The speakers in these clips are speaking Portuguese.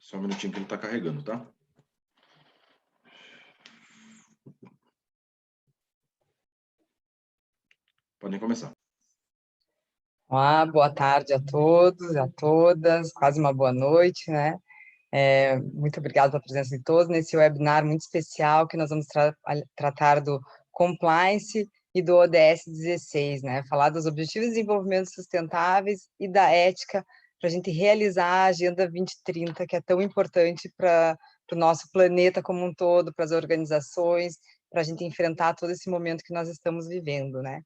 Só um minutinho que ele está carregando, tá? Podem começar. Olá, boa tarde a todos, a todas, quase uma boa noite, né? Muito obrigada pela presença de todos nesse webinar muito especial que nós vamos tratar do Compliance e do ODS 16, né? Falar dos Objetivos de Desenvolvimento Sustentáveis e da ética para a gente realizar a Agenda 2030, que é tão importante para o nosso planeta como um todo, para as organizações, para a gente enfrentar todo esse momento que nós estamos vivendo, né?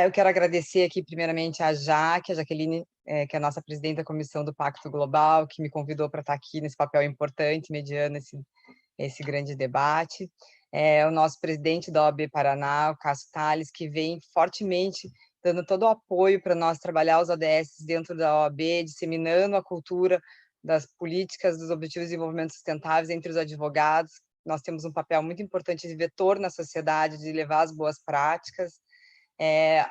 Eu quero agradecer aqui, primeiramente, a Jaqueline, que é a nossa presidente da Comissão do Pacto Global, que me convidou para estar aqui nesse papel importante, mediando esse grande debate. O nosso presidente da OAB Paraná, o Cássio Tales, que vem fortemente dando todo o apoio para nós trabalhar os ODS dentro da OAB, disseminando a cultura das políticas dos Objetivos de Desenvolvimento Sustentáveis entre os advogados. Nós temos um papel muito importante de vetor na sociedade, de levar as boas práticas.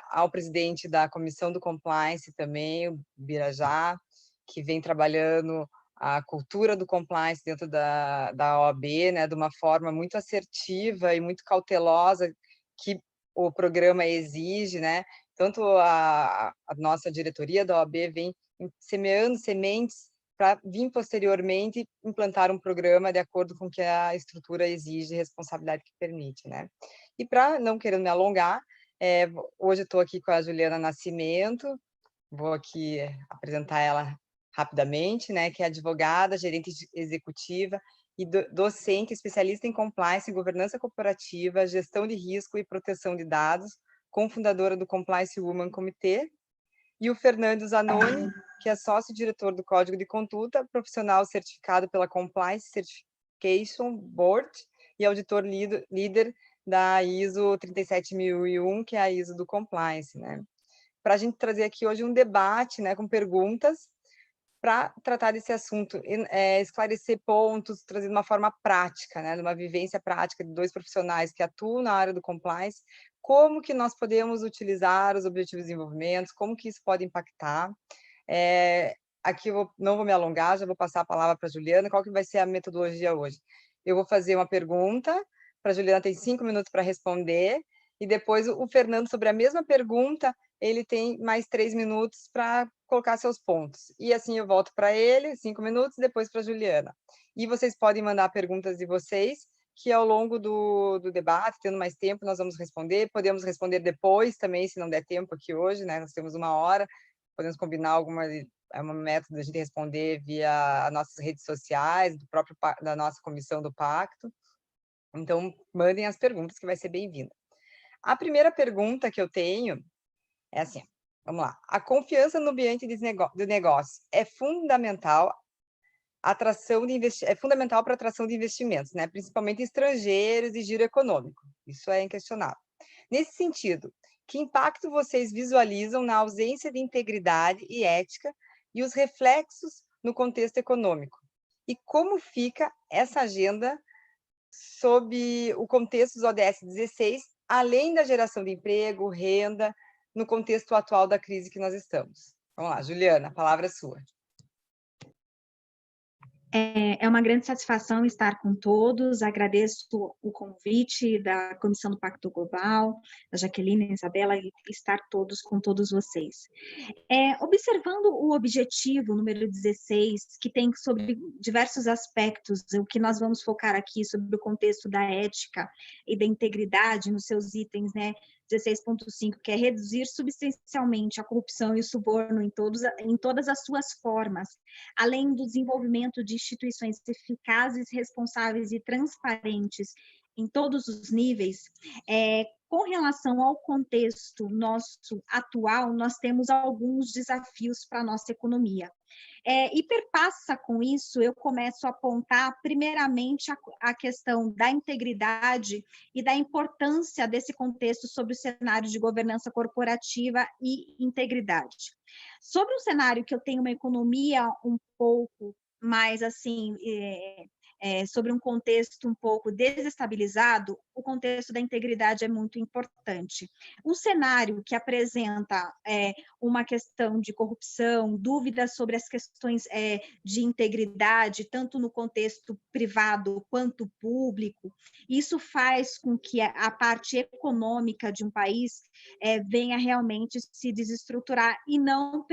Ao presidente da Comissão do Compliance também, o Birajá, que vem trabalhando a cultura do compliance dentro da OAB, né, de uma forma muito assertiva e muito cautelosa, que o programa exige, né? Tanto a nossa diretoria da OAB vem semeando sementes para vir posteriormente implantar um programa de acordo com o que a estrutura exige e responsabilidade que permite, né? E para, não querendo me alongar, hoje eu estou aqui com a Juliana Nascimento, vou aqui apresentar ela rapidamente, né, que é advogada, gerente executiva e docente especialista em compliance, governança corporativa, gestão de risco e proteção de dados, cofundadora do Compliance Women Comitê, e o Fernando Zanoni, que é sócio-diretor do Código de Conduta, profissional certificado pela Compliance Certification Board e auditor líder da ISO 37001, que é a ISO do Compliance, né? Para a gente trazer aqui hoje um debate, né, com perguntas, para tratar desse assunto, esclarecer pontos, trazer de uma forma prática, né, de uma vivência prática de dois profissionais que atuam na área do compliance, como que nós podemos utilizar os objetivos de desenvolvimento, como que isso pode impactar. Aqui não vou me alongar, já vou passar a palavra para a Juliana. Qual que vai ser a metodologia hoje? Eu vou fazer uma pergunta, para a Juliana tem 5 minutos para responder, e depois o Fernando, sobre a mesma pergunta, ele tem mais 3 minutos para colocar seus pontos. E assim eu volto para ele, 5 minutos, depois para a Juliana. E vocês podem mandar perguntas de vocês, que ao longo do debate, tendo mais tempo, nós vamos responder. Podemos responder depois também, se não der tempo aqui hoje, né? Nós temos 1 hora, podemos combinar alguma método de a gente responder via as nossas redes sociais, da nossa comissão do Pacto. Então, mandem as perguntas, que vai ser bem-vinda. A primeira pergunta que eu tenho é assim, vamos lá. A confiança no ambiente do negócio é fundamental é fundamental para a atração de investimentos, né? Principalmente estrangeiros e giro econômico. Isso é inquestionável. Nesse sentido, que impacto vocês visualizam na ausência de integridade e ética e os reflexos no contexto econômico? E como fica essa agenda sob o contexto dos ODS 16, além da geração de emprego, renda, no contexto atual da crise que nós estamos? Vamos lá, Juliana, a palavra é sua. É uma grande satisfação estar com todos, agradeço o convite da Comissão do Pacto Global, da Jaqueline, a Isabela, e estar todos com todos vocês. Observando o objetivo número 16, que tem sobre diversos aspectos, o que nós vamos focar aqui sobre o contexto da ética e da integridade nos seus itens, né, 16.5, que é reduzir substancialmente a corrupção e o suborno em todas as suas formas, além do desenvolvimento de instituições eficazes, responsáveis e transparentes em todos os níveis. Com relação ao contexto nosso atual, nós temos alguns desafios para a nossa economia. E perpassa com isso, eu começo a apontar, primeiramente, a questão da integridade e da importância desse contexto sobre o cenário de governança corporativa e integridade. Sobre um cenário que eu tenho uma economia um pouco mais, assim, sobre um contexto um pouco desestabilizado, o contexto da integridade é muito importante. Um cenário que apresenta uma questão de corrupção, dúvidas sobre as questões de integridade, tanto no contexto privado quanto público, isso faz com que a parte econômica de um país venha realmente se desestruturar e não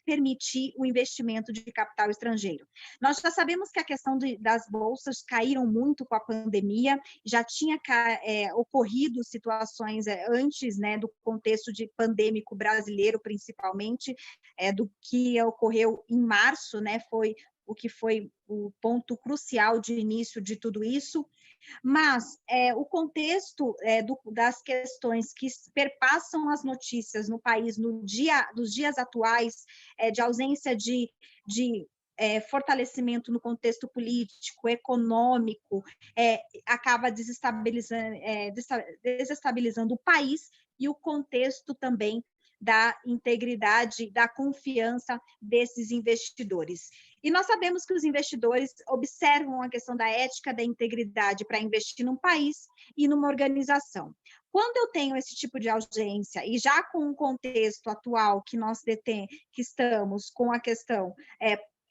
permitir o investimento de capital estrangeiro. Nós já sabemos que a questão das bolsas caíram muito com a pandemia, já tinha ocorrido situações antes, né, do contexto de pandêmico brasileiro, principalmente, do que ocorreu em março, né, foi o ponto crucial de início de tudo isso, mas o contexto das questões que perpassam as notícias no país nos dias atuais, de ausência de fortalecimento no contexto político, econômico, acaba desestabilizando o país e o contexto também da integridade, da confiança desses investidores. E nós sabemos que os investidores observam a questão da ética, da integridade para investir num país e numa organização. Quando eu tenho esse tipo de ausência, e já com o contexto atual que que estamos com a questão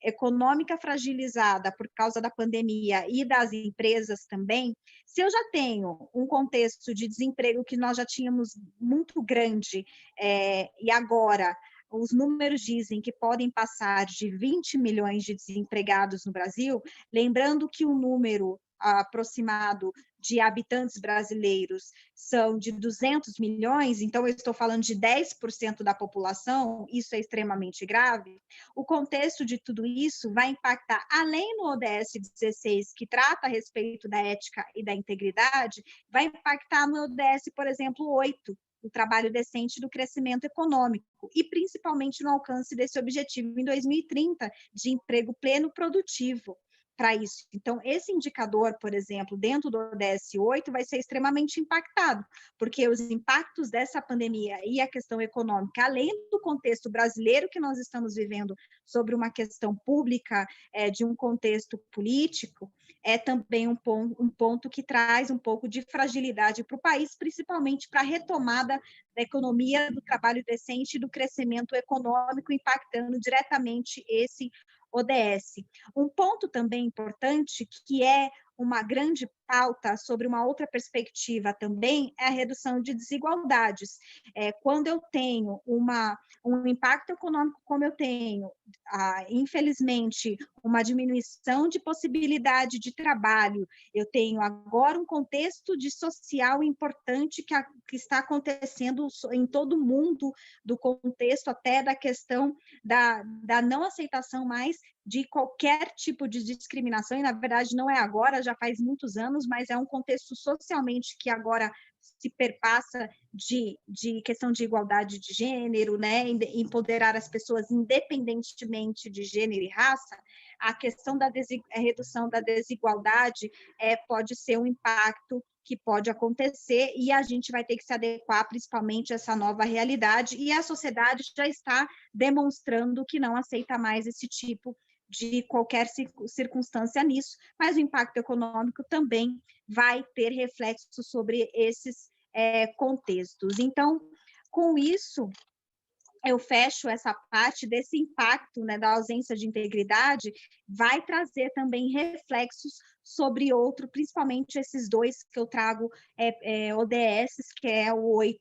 econômica fragilizada por causa da pandemia e das empresas também, se eu já tenho um contexto de desemprego que nós já tínhamos muito grande, e agora os números dizem que podem passar de 20 milhões de desempregados no Brasil, lembrando que o número aproximado de habitantes brasileiros são de 200 milhões, então eu estou falando de 10% da população, isso é extremamente grave. O contexto de tudo isso vai impactar, além no ODS 16, que trata a respeito da ética e da integridade, vai impactar no ODS, por exemplo, 8, o trabalho decente do crescimento econômico, e principalmente no alcance desse objetivo em 2030 de emprego pleno produtivo para isso. Então, esse indicador, por exemplo, dentro do ODS 8, vai ser extremamente impactado, porque os impactos dessa pandemia e a questão econômica, além do contexto brasileiro que nós estamos vivendo sobre uma questão pública, de um contexto político, é também um ponto que traz um pouco de fragilidade para o país, principalmente para a retomada da economia, do trabalho decente e do crescimento econômico, impactando diretamente esse ODS. Um ponto também importante, que é uma grande pauta sobre uma outra perspectiva também, é a redução de desigualdades. Quando eu tenho um impacto econômico como eu tenho, infelizmente, uma diminuição de possibilidade de trabalho, eu tenho agora um contexto social importante que está acontecendo em todo o mundo, do contexto até da questão da não aceitação mais de qualquer tipo de discriminação, e na verdade não é agora, já faz muitos anos, mas é um contexto socialmente que agora se perpassa de questão de igualdade de gênero, né, empoderar as pessoas independentemente de gênero e raça. A questão da redução da desigualdade pode ser um impacto que pode acontecer, e a gente vai ter que se adequar principalmente a essa nova realidade, e a sociedade já está demonstrando que não aceita mais esse tipo de qualquer circunstância nisso, mas o impacto econômico também vai ter reflexo sobre esses contextos. Então, com isso, eu fecho essa parte desse impacto, né, da ausência de integridade, vai trazer também reflexos sobre outro, principalmente esses dois que eu trago, ODS, que é o 8,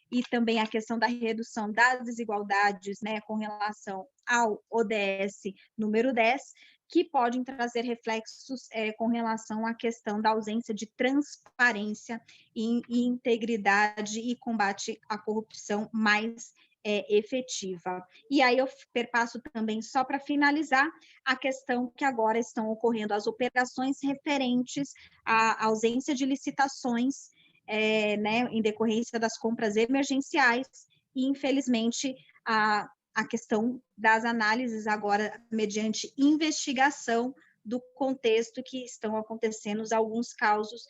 e também a questão da redução das desigualdades, né, com relação ao ODS número 10, que podem trazer reflexos com relação à questão da ausência de transparência e integridade e combate à corrupção mais efetiva. E aí eu perpasso também, só para finalizar, a questão que agora estão ocorrendo as operações referentes à ausência de licitações, né, em decorrência das compras emergenciais, e infelizmente a questão das análises agora mediante investigação do contexto que estão acontecendo alguns casos,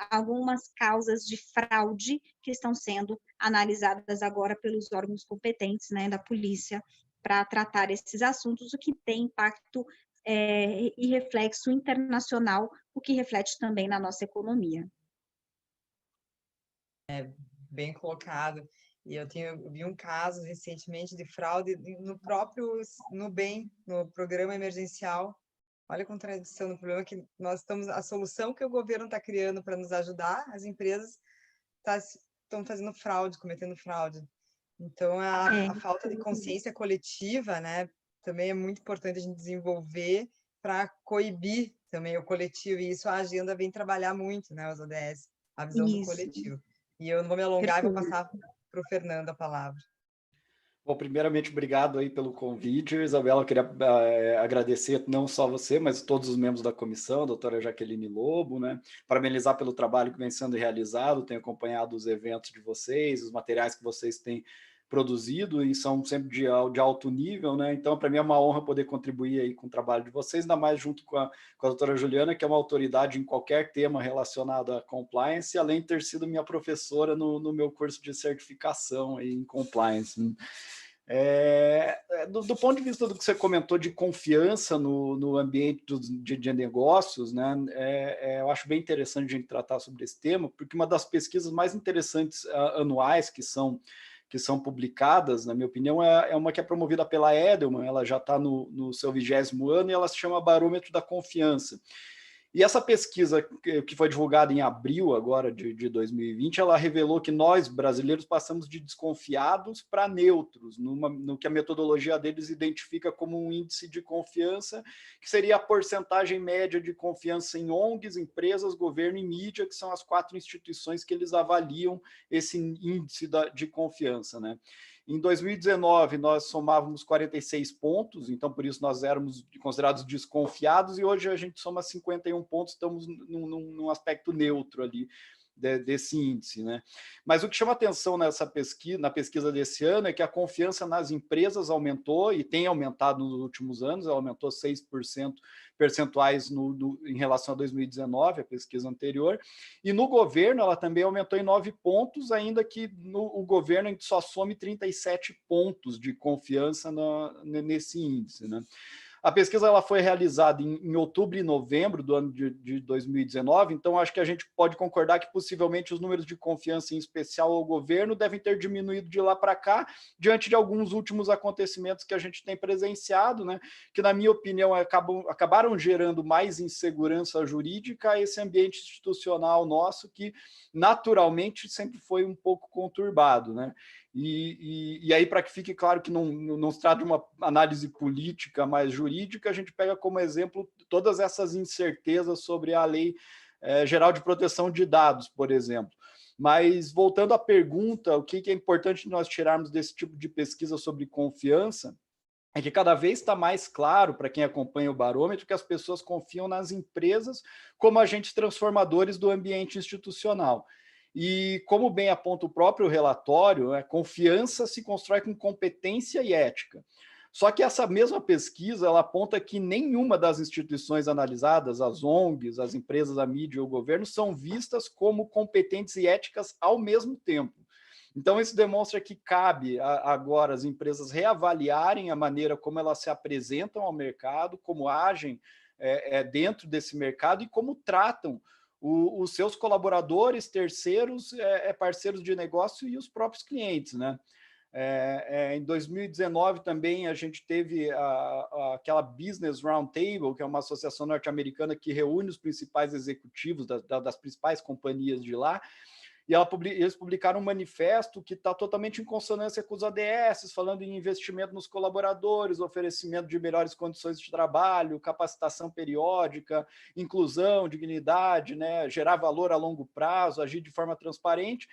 algumas causas de fraude que estão sendo analisadas agora pelos órgãos competentes, né, da polícia, para tratar esses assuntos, o que tem impacto e reflexo internacional, o que reflete também na nossa economia. Bem colocado. E eu vi um caso recentemente de fraude no próprio Nubank, no programa emergencial. Olha a contradição do problema que nós estamos, a solução que o governo está criando para nos ajudar, as empresas estão fazendo fraude, cometendo fraude. Então, a falta de consciência coletiva, né, também é muito importante a gente desenvolver para coibir também o coletivo, e isso a agenda vem trabalhar muito, né, os ODS, a visão do coletivo. E eu não vou me alongar, vou passar para o Fernando a palavra. Bom, primeiramente, obrigado aí pelo convite, Isabela. Eu queria agradecer não só você, mas todos os membros da comissão, a doutora Jaqueline Lobo, né? Parabenizar pelo trabalho que vem sendo realizado, tenho acompanhado os eventos de vocês, os materiais que vocês têm produzido e são sempre de alto nível, né? Então, para mim é uma honra poder contribuir aí com o trabalho de vocês, ainda mais junto com a doutora Juliana, que é uma autoridade em qualquer tema relacionado à compliance, além de ter sido minha professora no meu curso de certificação aí em compliance, né? Do ponto de vista do que você comentou de confiança no ambiente de negócios, né, eu acho bem interessante a gente tratar sobre esse tema, porque uma das pesquisas mais interessantes anuais que são publicadas, na minha opinião, é uma que é promovida pela Edelman, ela já está no seu 20º ano, e ela se chama Barômetro da Confiança. E essa pesquisa, que foi divulgada em abril agora de 2020, ela revelou que nós, brasileiros, passamos de desconfiados para neutros, no que a metodologia deles identifica como um índice de confiança, que seria a porcentagem média de confiança em ONGs, empresas, governo e mídia, que são as 4 instituições que eles avaliam esse índice de confiança, né? Em 2019, nós somávamos 46 pontos, então por isso nós éramos considerados desconfiados, e hoje a gente soma 51 pontos, estamos num aspecto neutro ali desse índice, né? Mas o que chama atenção na pesquisa desse ano é que a confiança nas empresas aumentou e tem aumentado nos últimos anos, ela aumentou 6% percentuais em relação a 2019, a pesquisa anterior, e no governo ela também aumentou em 9 pontos, ainda que o governo a gente só some 37 pontos de confiança nesse índice, né? A pesquisa ela foi realizada em outubro e novembro do ano de 2019, então acho que a gente pode concordar que possivelmente os números de confiança, em especial ao governo, devem ter diminuído de lá para cá, diante de alguns últimos acontecimentos que a gente tem presenciado, né, que, na minha opinião, acabaram gerando mais insegurança jurídica a esse ambiente institucional nosso, que naturalmente sempre foi um pouco conturbado, né? E aí, para que fique claro que não se trata de uma análise política, mas jurídica, a gente pega como exemplo todas essas incertezas sobre a Lei Geral de Proteção de Dados, por exemplo. Mas, voltando à pergunta, o que é importante nós tirarmos desse tipo de pesquisa sobre confiança é que cada vez está mais claro, para quem acompanha o barômetro, que as pessoas confiam nas empresas como agentes transformadores do ambiente institucional. E, como bem aponta o próprio relatório, a confiança se constrói com competência e ética. Só que essa mesma pesquisa ela aponta que nenhuma das instituições analisadas, as ONGs, as empresas, a mídia ou o governo, são vistas como competentes e éticas ao mesmo tempo. Então, isso demonstra que cabe agora as empresas reavaliarem a maneira como elas se apresentam ao mercado, como agem dentro desse mercado e como tratam os seus colaboradores, terceiros, parceiros de negócio e os próprios clientes, né? Em 2019 também a gente teve aquela Business Roundtable, que é uma associação norte-americana que reúne os principais executivos das principais companhias de lá, e eles publicaram um manifesto que está totalmente em consonância com os ODS, falando em investimento nos colaboradores, oferecimento de melhores condições de trabalho, capacitação periódica, inclusão, dignidade, né, gerar valor a longo prazo, agir de forma transparente.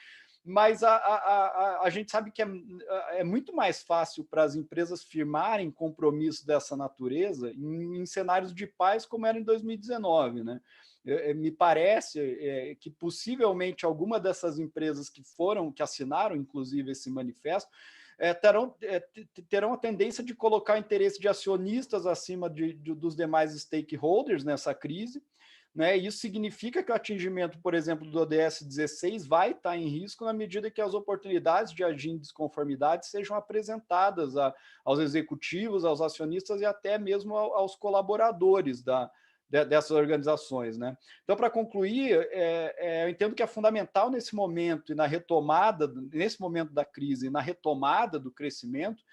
Mas a gente sabe que é muito mais fácil para as empresas firmarem compromissos dessa natureza em cenários de paz, como era em 2019, né? Me parece que possivelmente alguma dessas empresas que assinaram, inclusive, esse manifesto, terão a tendência de colocar o interesse de acionistas acima dos demais stakeholders nessa crise, né? Isso significa que o atingimento, por exemplo, do ODS 16 vai estar em risco na medida que as oportunidades de agir em desconformidade sejam apresentadas aos executivos, aos acionistas e até mesmo aos colaboradores dessas organizações, né? Então, para concluir, eu entendo que é fundamental nesse momento e na retomada, nesse momento da crise e na retomada do crescimento,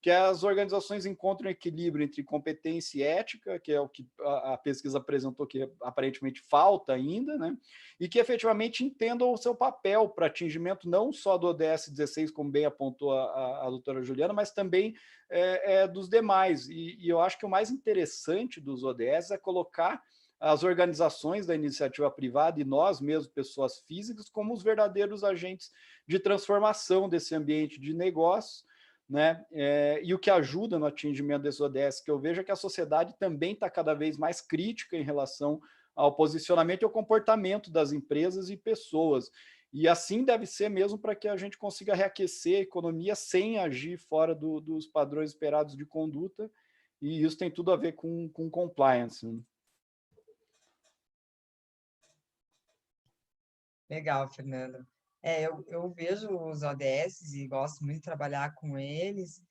que as organizações encontrem equilíbrio entre competência e ética, que é o que a pesquisa apresentou que aparentemente falta ainda, né? E que efetivamente entendam o seu papel para atingimento não só do ODS 16, como bem apontou a doutora Juliana, mas também dos demais. E eu acho que o mais interessante dos ODS é colocar as organizações da iniciativa privada e nós mesmos, pessoas físicas, como os verdadeiros agentes de transformação desse ambiente de negócios, né? E o que ajuda no atingimento desses ODS que eu vejo é que a sociedade também está cada vez mais crítica em relação ao posicionamento e ao comportamento das empresas e pessoas. E assim deve ser mesmo para que a gente consiga reaquecer a economia sem agir fora dos padrões esperados de conduta, e isso tem tudo a ver com compliance. Legal, Fernando. Eu vejo os ODS e gosto muito de trabalhar com eles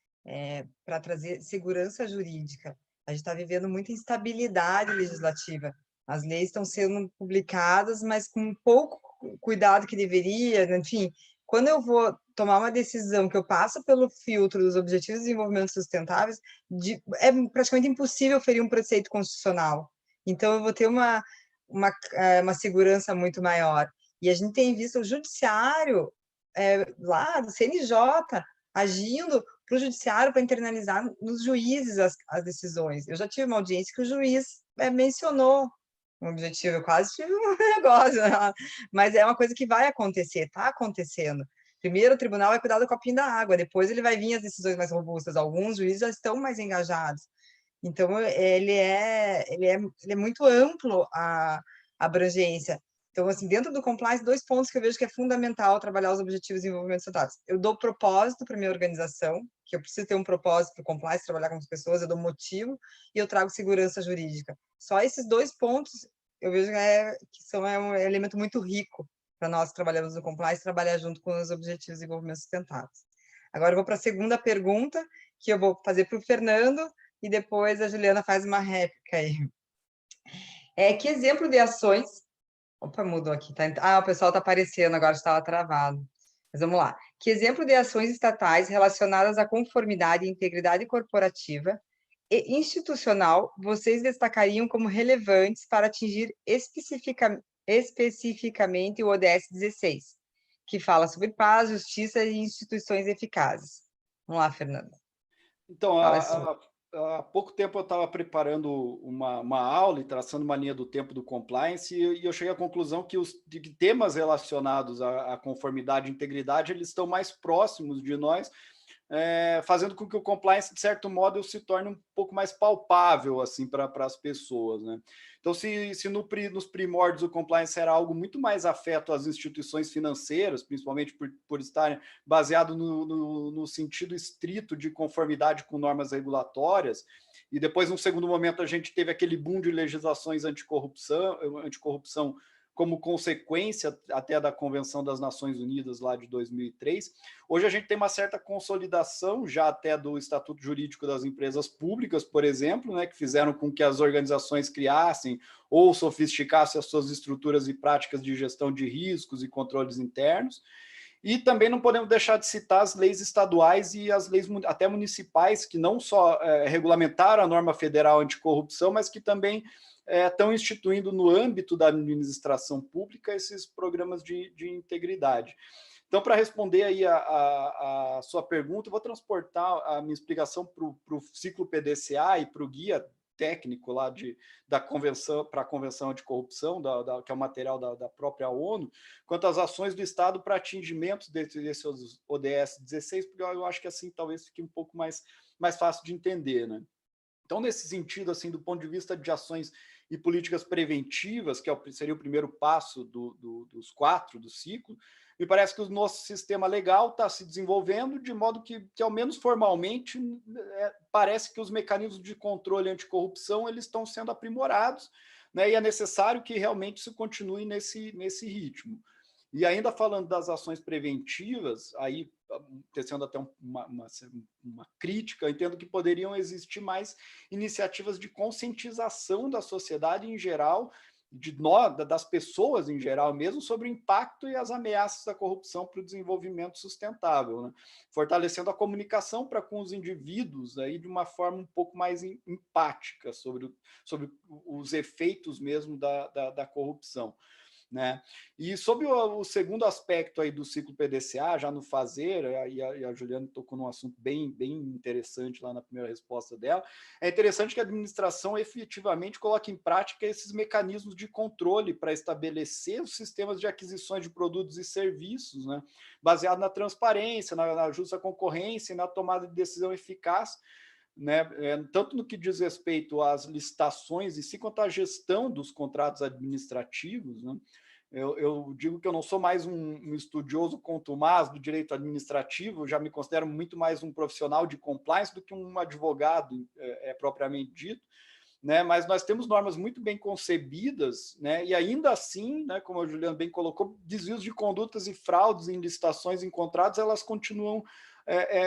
para trazer segurança jurídica. A gente está vivendo muita instabilidade legislativa. As leis estão sendo publicadas, mas com pouco cuidado que deveria. Enfim, quando eu vou tomar uma decisão que eu passo pelo filtro dos Objetivos de Desenvolvimento Sustentáveis, é praticamente impossível ferir um preceito constitucional. Então, eu vou ter uma segurança muito maior. E a gente tem visto o judiciário lá do CNJ agindo para o judiciário para internalizar nos juízes as decisões. Eu já tive uma audiência que o juiz mencionou um objetivo, eu quase tive um negócio, né? Mas é uma coisa que vai acontecer, está acontecendo. Primeiro, o tribunal vai cuidar do copinho da água, depois ele vai vir as decisões mais robustas. Alguns juízes já estão mais engajados. Então, ele é muito amplo a abrangência. Então, assim, dentro do compliance, 2 pontos que eu vejo que é fundamental trabalhar os objetivos de desenvolvimento sustentável. Eu dou propósito para minha organização, que eu preciso ter um propósito para o compliance, trabalhar com as pessoas, eu dou motivo, e eu trago segurança jurídica. Só esses 2 pontos eu vejo que são um elemento muito rico para nós que trabalhamos no compliance, trabalhar junto com os objetivos de desenvolvimento sustentável. Agora eu vou para a segunda pergunta, que eu vou fazer para o Fernando, e depois a Juliana faz uma réplica aí. Que exemplo de ações... Opa, mudou aqui. O pessoal está aparecendo, agora estava travado. Mas vamos lá. Que exemplo de ações estatais relacionadas à conformidade e integridade corporativa e institucional vocês destacariam como relevantes para atingir especificamente o ODS 16, que fala sobre paz, justiça e instituições eficazes? Vamos lá, Fernando. Então, há pouco tempo eu estava preparando uma aula e traçando uma linha do tempo do compliance, e eu cheguei à conclusão que que temas relacionados à conformidade e integridade eles estão mais próximos de nós, fazendo com que o compliance, de certo modo, se torne um pouco mais palpável assim, para as pessoas, né? Então, se nos primórdios o compliance era algo muito mais afeto às instituições financeiras, principalmente por estarem baseado no sentido estrito de conformidade com normas regulatórias, e depois, num segundo momento, a gente teve aquele boom de legislações anticorrupção como consequência até da Convenção das Nações Unidas lá de 2003, hoje a gente tem uma certa consolidação já até do Estatuto Jurídico das Empresas Públicas, por exemplo, né, que fizeram com que as organizações criassem ou sofisticassem as suas estruturas e práticas de gestão de riscos e controles internos. E também não podemos deixar de citar as leis estaduais e as leis até municipais, que não só regulamentaram a norma federal anticorrupção, mas que também estão instituindo no âmbito da administração pública esses programas de integridade. Então, para responder aí a sua pergunta, eu vou transportar a minha explicação para o ciclo PDCA e para o guia técnico lá da convenção para a Convenção Anticorrupção, que é o material da própria ONU, quanto às ações do Estado para atingimento desses ODS 16, porque eu acho que assim talvez fique um pouco mais fácil de entender, né? Então, nesse sentido, assim, do ponto de vista de ações e políticas preventivas, que seria o primeiro passo dos 4 do ciclo, me parece que o nosso sistema legal está se desenvolvendo de modo que ao menos formalmente, parece que os mecanismos de controle anticorrupção eles estão sendo aprimorados, né, e é necessário que realmente isso continue nesse ritmo. E ainda falando das ações preventivas, aí tecendo até uma crítica, eu entendo que poderiam existir mais iniciativas de conscientização da sociedade em geral, das pessoas em geral mesmo, sobre o impacto e as ameaças da corrupção para o desenvolvimento sustentável, né? Fortalecendo a comunicação para com os indivíduos aí de uma forma um pouco mais empática sobre os efeitos mesmo da corrupção, né? E sobre o segundo aspecto aí do ciclo PDCA, já no fazer, e a Juliana tocou num assunto bem interessante lá na primeira resposta dela, é interessante que a administração efetivamente coloque em prática esses mecanismos de controle para estabelecer os sistemas de aquisições de produtos e serviços, né, baseado na transparência, na justa concorrência e na tomada de decisão eficaz, né, tanto no que diz respeito às licitações em si, quanto à gestão dos contratos administrativos, né? Eu digo que eu não sou mais um estudioso contumaz do direito administrativo, eu já me considero muito mais um profissional de compliance do que um advogado propriamente dito, né? Mas nós temos normas muito bem concebidas, né? E ainda assim, né, como a Juliana bem colocou, desvios de condutas e fraudes em licitações em contratos, elas continuam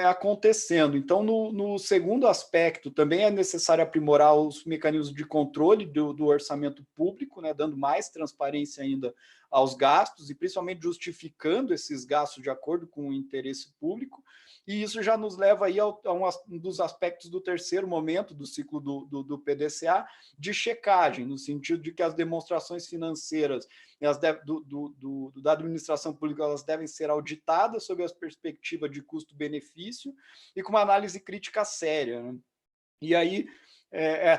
acontecendo. Então, no segundo aspecto, também é necessário aprimorar os mecanismos de controle do orçamento público, né, dando mais transparência ainda aos gastos e principalmente justificando esses gastos de acordo com o interesse público. E isso já nos leva aí a um dos aspectos do terceiro momento do ciclo do PDCA, de checagem, no sentido de que as demonstrações financeiras da administração pública, elas devem ser auditadas sob a perspectiva de custo-benefício e com uma análise crítica séria, né? E aí,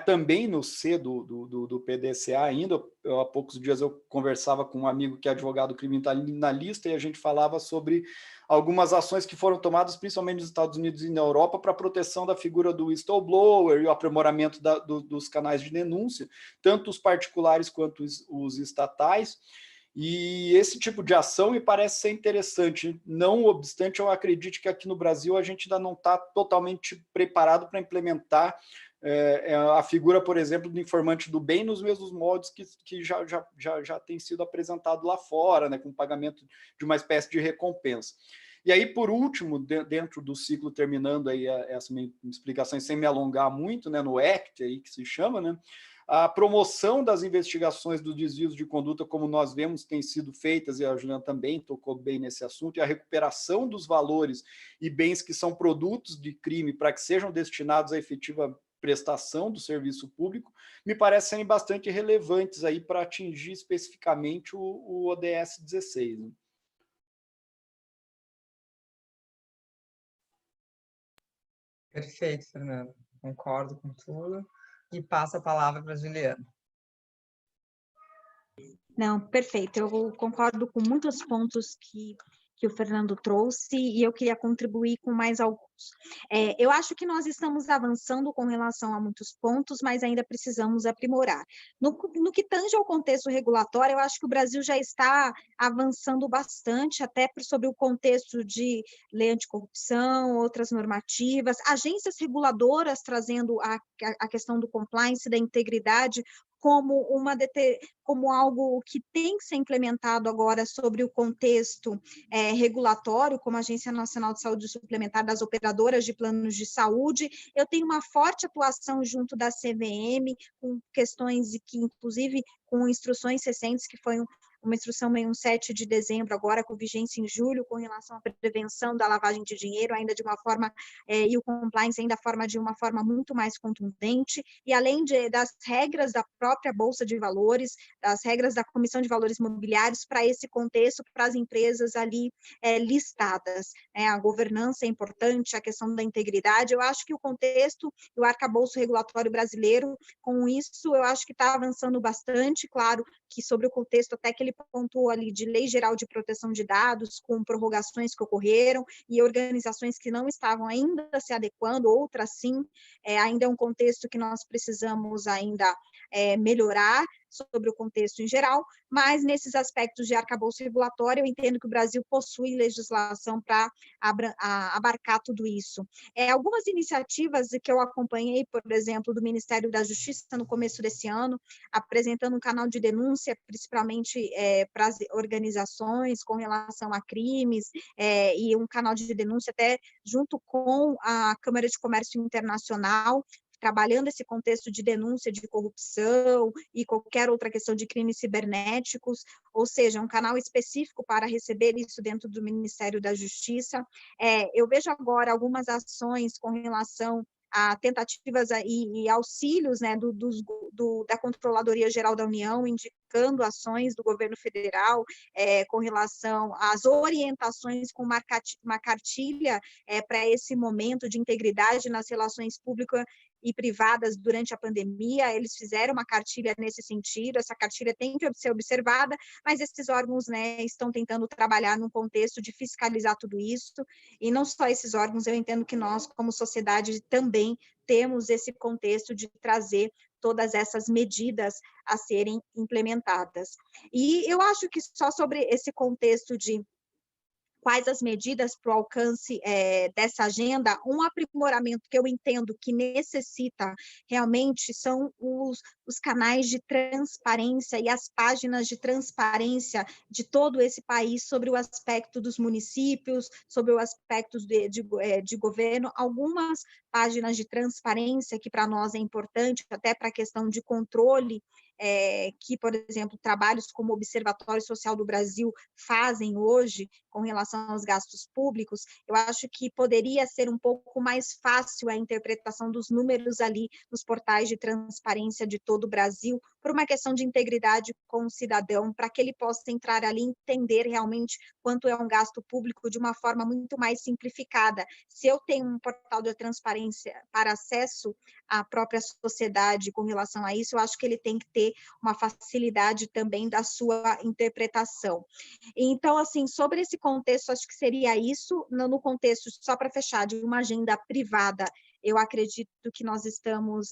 também no C do PDCA ainda, há poucos dias eu conversava com um amigo que é advogado criminalista e a gente falava sobre algumas ações que foram tomadas, principalmente nos Estados Unidos e na Europa, para a proteção da figura do whistleblower e o aprimoramento dos canais de denúncia, tanto os particulares quanto os estatais. E esse tipo de ação me parece ser interessante. Não obstante, eu acredito que aqui no Brasil a gente ainda não está totalmente preparado para implementar a figura, por exemplo, do informante do bem nos mesmos moldes que já tem sido apresentado lá fora, né, com pagamento de uma espécie de recompensa. E aí, por último, dentro do ciclo, terminando aí essa minha explicação, sem me alongar muito, né, no ACT, aí, que se chama, né, a promoção das investigações dos desvios de conduta, como nós vemos, têm sido feitas, e a Juliana também tocou bem nesse assunto, e a recuperação dos valores e bens que são produtos de crime para que sejam destinados à efetiva prestação do serviço público, me parecem serem bastante relevantes aí para atingir especificamente o ODS 16. Né? Perfeito, Fernando. Concordo com tudo. E passo a palavra para a Juliana. Não, perfeito. Eu concordo com muitos pontos que o Fernando trouxe e eu queria contribuir com mais alguns. Eu acho que nós estamos avançando com relação a muitos pontos, mas ainda precisamos aprimorar. No que tange ao contexto regulatório, eu acho que o Brasil já está avançando bastante, até sobre o contexto de lei anticorrupção, outras normativas, agências reguladoras trazendo a questão do compliance, da integridade, como algo que tem que ser implementado agora sobre o contexto regulatório, como a Agência Nacional de Saúde Suplementar das operadoras de planos de saúde. Eu tenho uma forte atuação junto da CVM, com questões que, inclusive, com instruções recentes, que foi uma instrução 617 de dezembro, agora com vigência em julho, com relação à prevenção da lavagem de dinheiro, ainda de uma forma, e o compliance ainda de uma forma muito mais contundente, e além das regras da própria Bolsa de Valores, das regras da Comissão de Valores Mobiliários, para esse contexto, para as empresas ali listadas. A governança é importante, a questão da integridade, eu acho que o contexto, o arcabouço regulatório brasileiro, com isso, eu acho que está avançando bastante, claro, que sobre o contexto até que ele pontuou ali de Lei Geral de Proteção de Dados, com prorrogações que ocorreram e organizações que não estavam ainda se adequando, outras sim, ainda é um contexto que nós precisamos ainda melhorar, sobre o contexto em geral, mas nesses aspectos de arcabouço regulatório, eu entendo que o Brasil possui legislação para abarcar tudo isso. Algumas iniciativas que eu acompanhei, por exemplo, do Ministério da Justiça no começo desse ano, apresentando um canal de denúncia, principalmente para as organizações com relação a crimes, e um canal de denúncia até junto com a Câmara de Comércio Internacional, trabalhando esse contexto de denúncia de corrupção e qualquer outra questão de crimes cibernéticos, ou seja, um canal específico para receber isso dentro do Ministério da Justiça. Eu vejo agora algumas ações com relação a tentativas e auxílios, né, da Controladoria Geral da União, indicando ações do governo federal com relação às orientações com uma cartilha para esse momento de integridade nas relações públicas e privadas durante a pandemia. Eles fizeram uma cartilha nesse sentido, essa cartilha tem que ser observada, mas esses órgãos, né, estão tentando trabalhar num contexto de fiscalizar tudo isso, e não só esses órgãos, eu entendo que nós, como sociedade, também temos esse contexto de trazer todas essas medidas a serem implementadas. E eu acho que só sobre esse contexto de quais as medidas para o alcance dessa agenda, um aprimoramento que eu entendo que necessita realmente são os canais de transparência e as páginas de transparência de todo esse país sobre o aspecto dos municípios, sobre o aspecto de governo, algumas páginas de transparência que para nós é importante, até para a questão de controle, que, por exemplo, trabalhos como o Observatório Social do Brasil fazem hoje com relação aos gastos públicos, eu acho que poderia ser um pouco mais fácil a interpretação dos números ali nos portais de transparência de todo o Brasil, por uma questão de integridade com o cidadão, para que ele possa entrar ali e entender realmente quanto é um gasto público de uma forma muito mais simplificada. Se eu tenho um portal de transparência para acesso à própria sociedade com relação a isso, eu acho que ele tem que ter uma facilidade também da sua interpretação. Então, assim, sobre esse contexto, acho que seria isso, no contexto, só para fechar, de uma agenda privada, eu acredito que nós estamos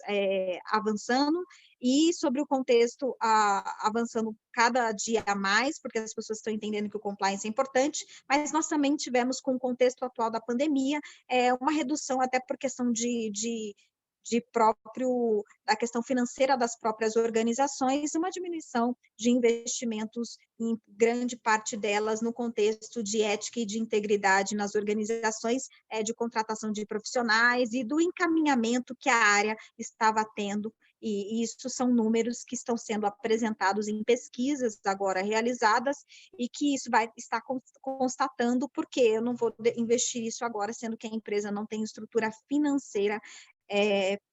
avançando, e sobre o contexto avançando cada dia mais, porque as pessoas estão entendendo que o compliance é importante, mas nós também tivemos, com o contexto atual da pandemia, uma redução até por questão da questão financeira das próprias organizações, uma diminuição de investimentos, em grande parte delas, no contexto de ética e de integridade nas organizações, de contratação de profissionais e do encaminhamento que a área estava tendo, e isso são números que estão sendo apresentados em pesquisas agora realizadas, e que isso vai estar constatando, porque eu não vou investir isso agora, sendo que a empresa não tem estrutura financeira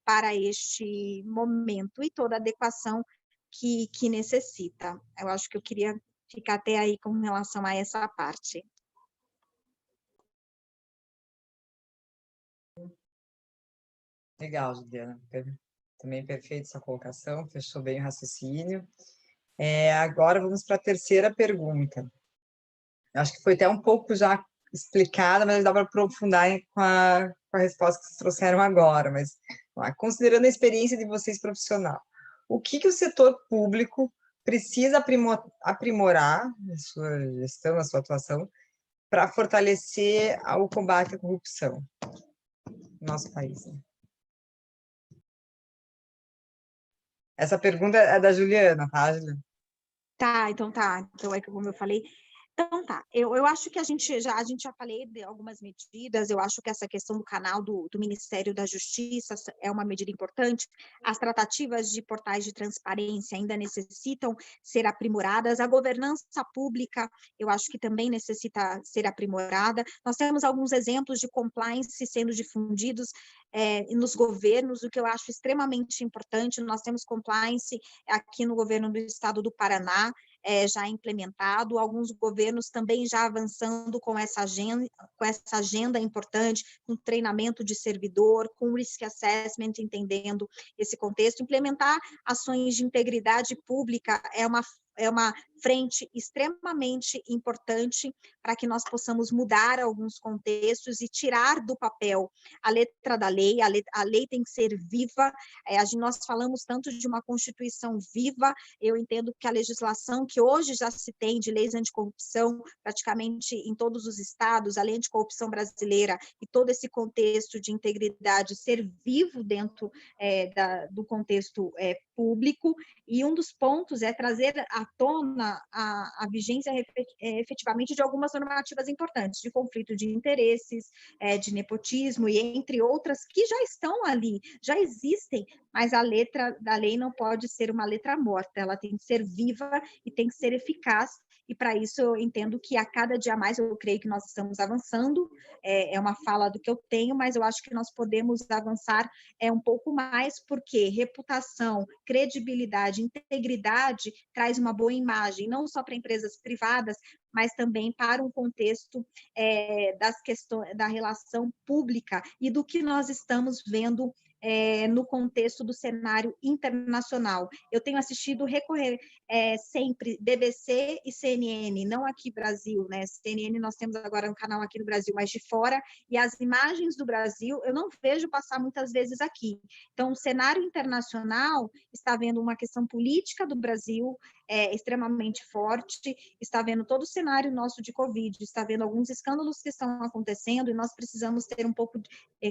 para este momento, e toda a adequação que necessita. Eu acho que eu queria ficar até aí com relação a essa parte. Legal, Juliana. Também perfeita essa colocação, fechou bem o raciocínio. Agora vamos para a terceira pergunta. Acho que foi até um pouco já explicada, mas dá para aprofundar com a resposta que vocês trouxeram agora. Mas, considerando a experiência de vocês profissional, o que o setor público precisa aprimorar na sua gestão, na sua atuação, para fortalecer o combate à corrupção no nosso país? Essa pergunta é da Juliana, tá, Juliana? Então como eu falei, então tá, eu acho que a gente já falei de algumas medidas, eu acho que essa questão do canal do Ministério da Justiça é uma medida importante, as tratativas de portais de transparência ainda necessitam ser aprimoradas, a governança pública, eu acho que também necessita ser aprimorada, nós temos alguns exemplos de compliance sendo difundidos nos governos, o que eu acho extremamente importante, nós temos compliance aqui no governo do estado do Paraná, já implementado, alguns governos também já avançando com essa agenda importante, com treinamento de servidor, com risk assessment, entendendo esse contexto. Implementar ações de integridade pública é uma frente extremamente importante para que nós possamos mudar alguns contextos e tirar do papel a letra da lei. A lei tem que ser viva. Nós falamos tanto de uma Constituição viva. Eu entendo que a legislação que hoje já se tem de leis anticorrupção, praticamente em todos os estados, a lei anticorrupção brasileira e todo esse contexto de integridade ser vivo dentro do contexto público, e um dos pontos é trazer à tona a vigência efetivamente de algumas normativas importantes, de conflito de interesses, de nepotismo, e entre outras que já estão ali, já existem, mas a letra da lei não pode ser uma letra morta, ela tem que ser viva e tem que ser eficaz, e para isso eu entendo que a cada dia mais eu creio que nós estamos avançando, é uma fala do que eu tenho, mas eu acho que nós podemos avançar um pouco mais, porque reputação, credibilidade, integridade traz uma boa imagem, não só para empresas privadas, mas também para um contexto das questões da relação pública e do que nós estamos vendo no contexto do cenário internacional. Eu tenho assistido recorrer sempre BBC e CNN, não aqui Brasil, né? CNN nós temos agora um canal aqui no Brasil, mas de fora, e as imagens do Brasil eu não vejo passar muitas vezes aqui. Então, o cenário internacional está vendo uma questão política do Brasil extremamente forte, está vendo todo o cenário nosso de Covid, está vendo alguns escândalos que estão acontecendo, e nós precisamos ter um pouco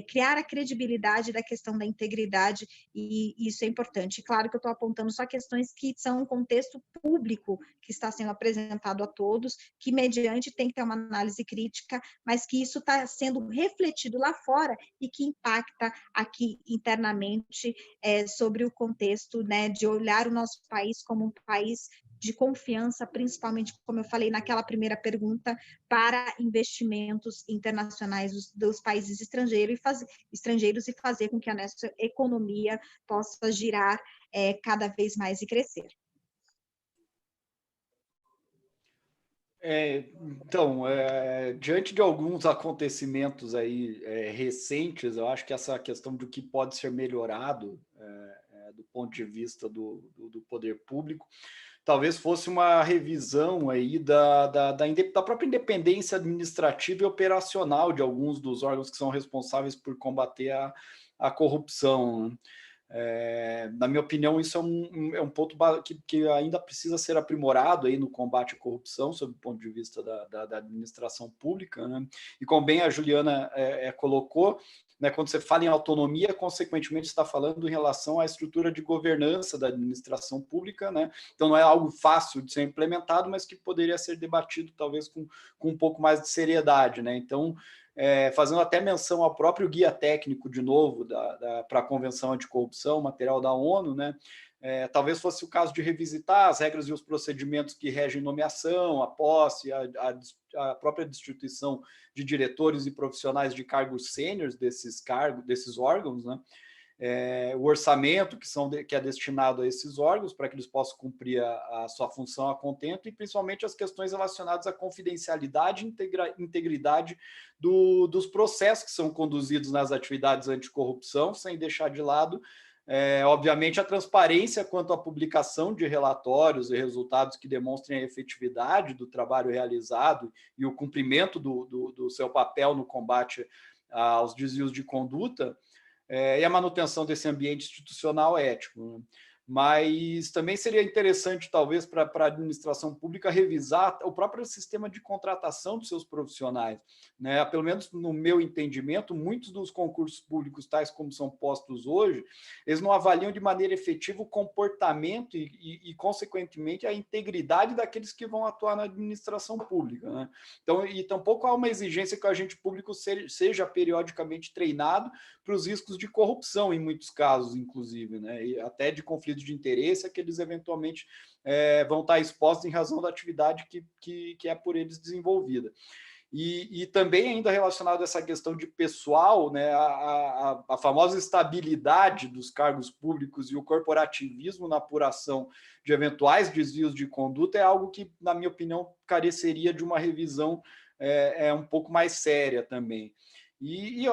criar a credibilidade da questão da integridade, e isso é importante. Claro que eu estou apontando só questões que são um contexto público que está sendo apresentado a todos, que mediante tem que ter uma análise crítica, mas que isso está sendo refletido lá fora e que impacta aqui internamente sobre o contexto, né, de olhar o nosso país como um país de confiança, principalmente, como eu falei naquela primeira pergunta, para investimentos internacionais dos países estrangeiros e fazer com que a nossa economia possa girar cada vez mais e crescer. Então, diante de alguns acontecimentos aí recentes, eu acho que essa questão do que pode ser melhorado do ponto de vista do poder público, talvez fosse uma revisão aí da própria independência administrativa e operacional de alguns dos órgãos que são responsáveis por combater a corrupção, né? Na minha opinião, isso é um ponto que ainda precisa ser aprimorado aí no combate à corrupção, sob o ponto de vista da administração pública, né? E como bem a Juliana colocou, né, quando você fala em autonomia, consequentemente está falando em relação à estrutura de governança da administração pública, né? Então não é algo fácil de ser implementado, mas que poderia ser debatido talvez com um pouco mais de seriedade, né? Então, fazendo até menção ao próprio guia técnico, de novo, para a Convenção Anticorrupção, material da ONU, né? Talvez fosse o caso de revisitar as regras e os procedimentos que regem nomeação, a posse, a própria destituição de diretores e profissionais de cargos sêniores desses órgãos, né? O orçamento que é destinado a esses órgãos para que eles possam cumprir a sua função a contento, e principalmente as questões relacionadas à confidencialidade e integridade dos processos que são conduzidos nas atividades anticorrupção, sem deixar de lado, obviamente, a transparência quanto à publicação de relatórios e resultados que demonstrem a efetividade do trabalho realizado e o cumprimento do seu papel no combate aos desvios de conduta, e a manutenção desse ambiente institucional ético, né? Mas também seria interessante, talvez, para a administração pública revisar o próprio sistema de contratação dos seus profissionais, né? Pelo menos no meu entendimento, muitos dos concursos públicos, tais como são postos hoje, eles não avaliam de maneira efetiva o comportamento e consequentemente, a integridade daqueles que vão atuar na administração pública, né? Então, e tampouco há uma exigência que o agente público seja periodicamente treinado para os riscos de corrupção, em muitos casos, inclusive, né? E até de conflito de interesse, que eles eventualmente vão estar expostos em razão da atividade que é por eles desenvolvida. E também ainda relacionado a essa questão de pessoal, né, a famosa estabilidade dos cargos públicos e o corporativismo na apuração de eventuais desvios de conduta é algo que, na minha opinião, careceria de uma revisão um pouco mais séria também. E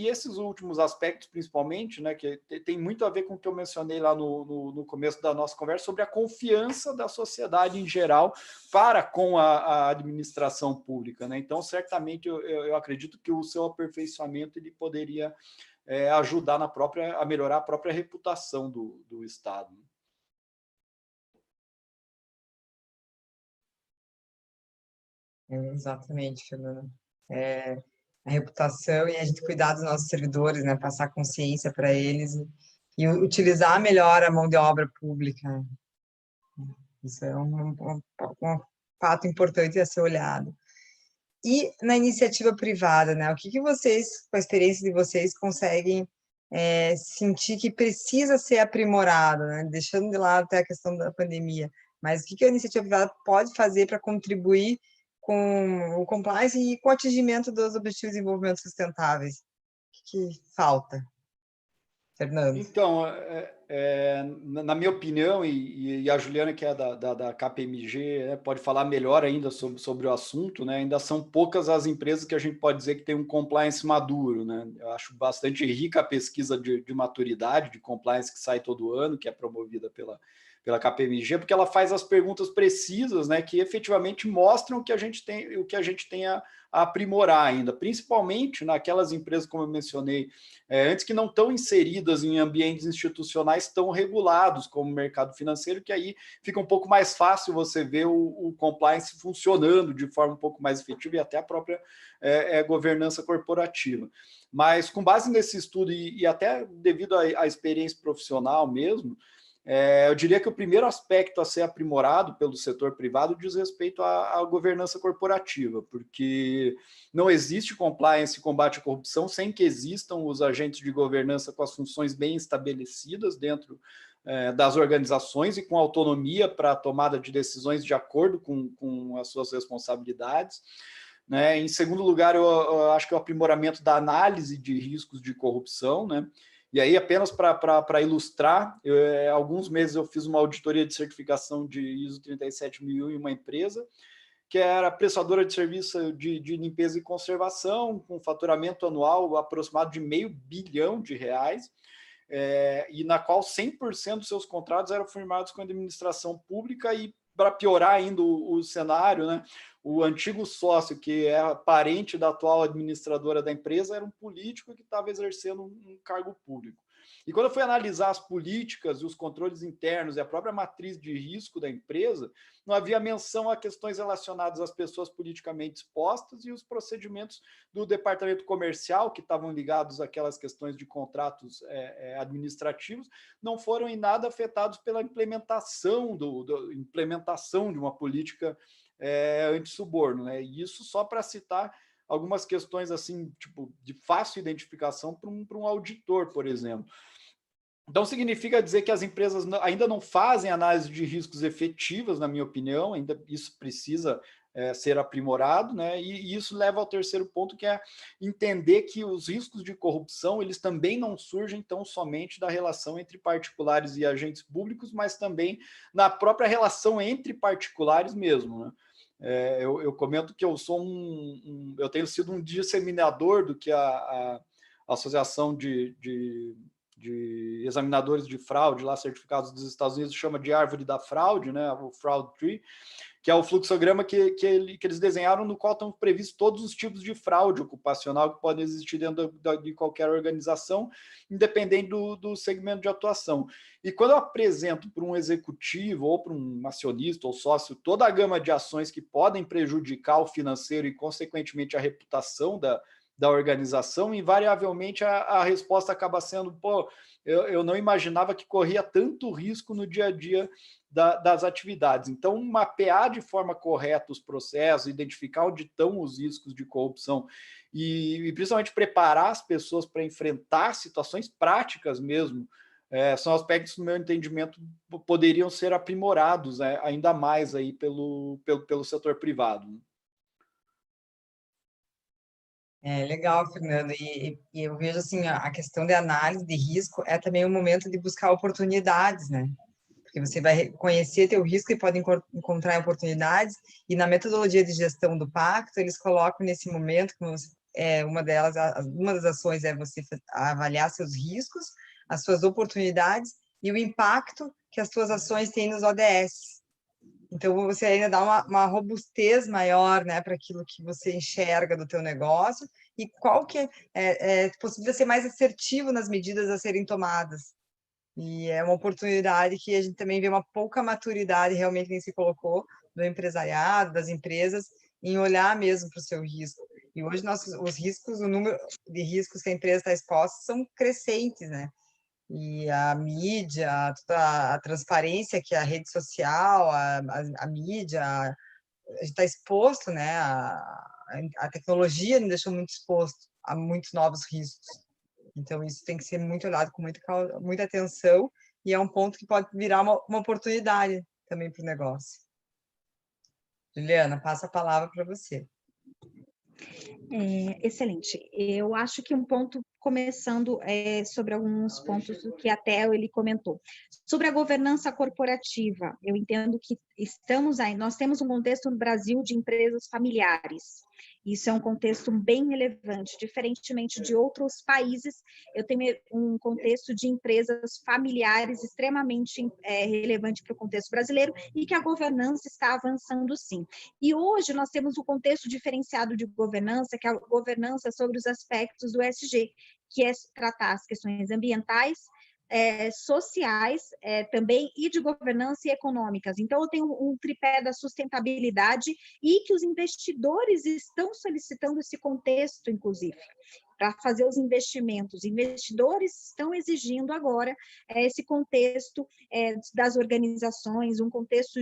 esses últimos aspectos, principalmente, né, que tem muito a ver com o que eu mencionei lá no começo da nossa conversa, sobre a confiança da sociedade em geral para com a administração pública, né? Então, certamente, eu acredito que o seu aperfeiçoamento ele poderia ajudar a melhorar a própria reputação do Estado. Exatamente, Fernanda. A reputação e a gente cuidar dos nossos servidores, né? Passar consciência para eles e utilizar melhor a mão de obra pública. Isso é um fato importante a ser olhado. E na iniciativa privada, né? O que vocês, com a experiência de vocês, conseguem sentir que precisa ser aprimorado, né? Deixando de lado até a questão da pandemia, mas o que a iniciativa privada pode fazer para contribuir com o compliance e com o atingimento dos Objetivos de Desenvolvimento Sustentáveis? O que falta? Fernando. Então, na minha opinião, e a Juliana, que é da KPMG, pode falar melhor ainda sobre o assunto, né? Ainda são poucas as empresas que a gente pode dizer que tem um compliance maduro, né? Eu acho bastante rica a pesquisa de maturidade, de compliance que sai todo ano, que é promovida pela KPMG, porque ela faz as perguntas precisas, né, que efetivamente mostram o que a gente tem a aprimorar ainda, principalmente naquelas empresas, como eu mencionei antes, que não estão inseridas em ambientes institucionais tão regulados como o mercado financeiro, que aí fica um pouco mais fácil você ver o compliance funcionando de forma um pouco mais efetiva e até a própria governança corporativa. Mas com base nesse estudo e até devido à experiência profissional mesmo, eu diria que o primeiro aspecto a ser aprimorado pelo setor privado diz respeito à governança corporativa, porque não existe compliance e combate à corrupção sem que existam os agentes de governança com as funções bem estabelecidas dentro das organizações e com autonomia para a tomada de decisões de acordo com as suas responsabilidades. Né? Em segundo lugar, eu acho que o aprimoramento da análise de riscos de corrupção, né? E aí, apenas para ilustrar, alguns meses eu fiz uma auditoria de certificação de ISO 37001 em uma empresa, que era prestadora de serviço de limpeza e conservação, com faturamento anual aproximado de R$500 bilhão, e na qual 100% dos seus contratos eram firmados com a administração pública. E para piorar ainda o cenário, né, o antigo sócio, que é parente da atual administradora da empresa, era um político que estava exercendo um cargo público. E quando eu fui analisar as políticas e os controles internos e a própria matriz de risco da empresa, não havia menção a questões relacionadas às pessoas politicamente expostas, e os procedimentos do departamento comercial, que estavam ligados àquelas questões de contratos administrativos, não foram em nada afetados pela implementação de uma política anti-suborno, né? E isso só para citar algumas questões assim, tipo, de fácil identificação para um auditor, por exemplo. Então, significa dizer que as empresas ainda não fazem análise de riscos efetivas, na minha opinião, ainda isso precisa ser aprimorado, né? E isso leva ao terceiro ponto, que é entender que os riscos de corrupção, eles também não surgem tão somente da relação entre particulares e agentes públicos, mas também na própria relação entre particulares mesmo, né? Eu comento que eu sou eu tenho sido um disseminador do que a Associação de Examinadores de Fraude, lá certificados dos Estados Unidos, chama de árvore da fraude, né, o Fraud Tree, que é o fluxograma que eles desenharam, no qual estão previstos todos os tipos de fraude ocupacional que podem existir dentro de qualquer organização, independente do segmento de atuação. E quando eu apresento para um executivo ou para um acionista ou sócio toda a gama de ações que podem prejudicar o financeiro e, consequentemente, a reputação da organização, invariavelmente a resposta acaba sendo: pô, eu não imaginava que corria tanto risco no dia a dia das atividades. Então, mapear de forma correta os processos, identificar onde estão os riscos de corrupção e principalmente preparar as pessoas para enfrentar situações práticas mesmo, são aspectos, no meu entendimento, poderiam ser aprimorados ainda mais aí pelo setor privado. Legal, Fernando. E eu vejo assim, a questão de análise de risco é também um momento de buscar oportunidades, né? Porque você vai conhecer teu risco e pode encontrar oportunidades, e na metodologia de gestão do pacto, eles colocam nesse momento, como uma das ações é você avaliar seus riscos, as suas oportunidades e o impacto que as suas ações têm nos ODS. Então, você ainda dá uma robustez maior, né, para aquilo que você enxerga do teu negócio e qual que é possível ser mais assertivo nas medidas a serem tomadas. E é uma oportunidade que a gente também vê uma pouca maturidade, realmente, nem se colocou, do empresariado, das empresas, em olhar mesmo para o seu risco. E hoje, os riscos, o número de riscos que a empresa está exposta são crescentes, né? E a mídia, toda a transparência que a rede social, a mídia, a gente está exposto, né? A tecnologia nos deixou muito exposto a muitos novos riscos. Então, isso tem que ser muito olhado com muita atenção e é um ponto que pode virar uma oportunidade também para o negócio. Juliana, passo a palavra para você. Excelente. Eu acho que um ponto, começando sobre alguns pontos do que até ele comentou. Sobre a governança corporativa, eu entendo que nós temos um contexto no Brasil de empresas familiares. Isso é um contexto bem relevante, diferentemente de outros países, eu tenho um contexto de empresas familiares extremamente relevante para o contexto brasileiro e que a governança está avançando sim. E hoje nós temos um contexto diferenciado de governança, que é a governança sobre os aspectos do ESG, que é tratar as questões ambientais, sociais também e de governança e econômicas. Então, eu tenho um tripé da sustentabilidade e que os investidores estão solicitando esse contexto, inclusive, para fazer os investimentos. Investidores estão exigindo agora esse contexto das organizações, um contexto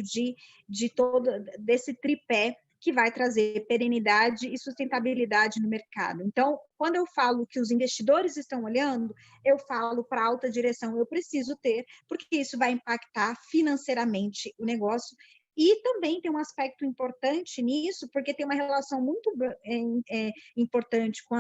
desse tripé que vai trazer perenidade e sustentabilidade no mercado. Então, quando eu falo que os investidores estão olhando, eu falo para a alta direção, eu preciso ter, porque isso vai impactar financeiramente o negócio. E também tem um aspecto importante nisso, porque tem uma relação muito importante com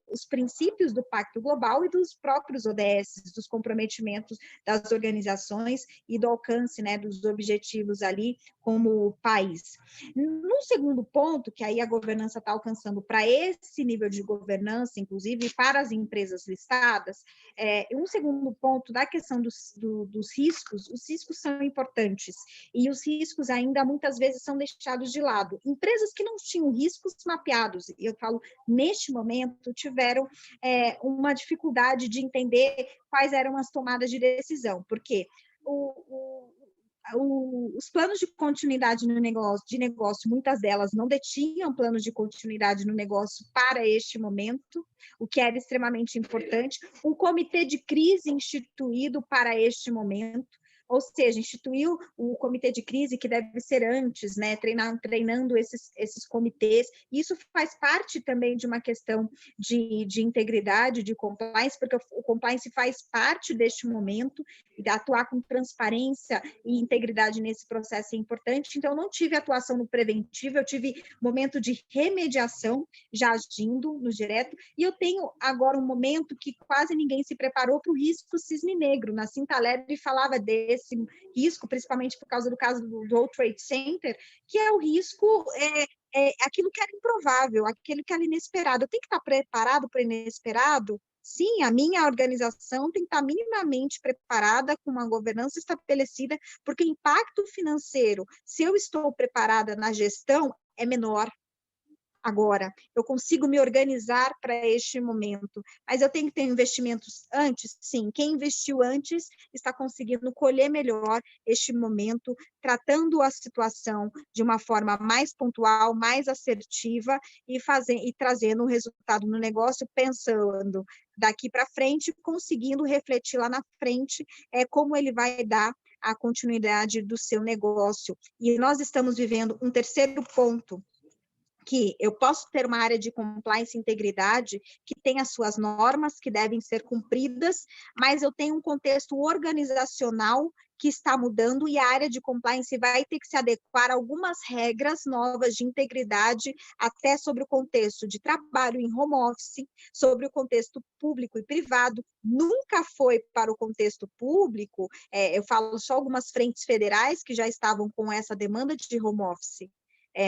os princípios do Pacto Global e dos próprios ODS, dos comprometimentos das organizações e do alcance, né, dos objetivos ali como país. No segundo ponto, que aí a governança está alcançando para esse nível de governança, inclusive para as empresas listadas, um segundo ponto da questão dos riscos, os riscos são importantes, e os riscos ainda muitas vezes são deixados de lado. Empresas que não tinham riscos mapeados, e eu falo, neste momento, tiveram uma dificuldade de entender quais eram as tomadas de decisão, porque os planos de continuidade no negócio, muitas delas não detinham planos de continuidade no negócio para este momento, o que era extremamente importante, um comitê de crise instituído para este momento, ou seja, instituiu o comitê de crise, que deve ser antes, né, treinando esses comitês. Isso faz parte também de uma questão de integridade, de compliance, porque o compliance faz parte deste momento, e atuar com transparência e integridade nesse processo é importante. Então, eu não tive atuação no preventivo, eu tive momento de remediação, já agindo no direto, e eu tenho agora um momento que quase ninguém se preparou para o risco cisne negro. Nassim Taleb falava desse risco, principalmente por causa do caso do World Trade Center, que é o risco, aquilo que era improvável, aquilo que era inesperado. Eu tenho que estar preparado para o inesperado? Sim, a minha organização tem que estar minimamente preparada, com uma governança estabelecida, porque o impacto financeiro, se eu estou preparada na gestão, é menor. Agora, eu consigo me organizar para este momento, mas eu tenho que ter investimentos antes? Sim, quem investiu antes está conseguindo colher melhor este momento, tratando a situação de uma forma mais pontual, mais assertiva e trazendo um resultado no negócio, pensando daqui para frente, conseguindo refletir lá na frente como ele vai dar a continuidade do seu negócio. E nós estamos vivendo um terceiro ponto, que eu posso ter uma área de compliance e integridade que tem as suas normas que devem ser cumpridas, mas eu tenho um contexto organizacional que está mudando e a área de compliance vai ter que se adequar a algumas regras novas de integridade, até sobre o contexto de trabalho em home office, sobre o contexto público e privado. Nunca foi para o contexto público, eu falo só algumas frentes federais que já estavam com essa demanda de home office.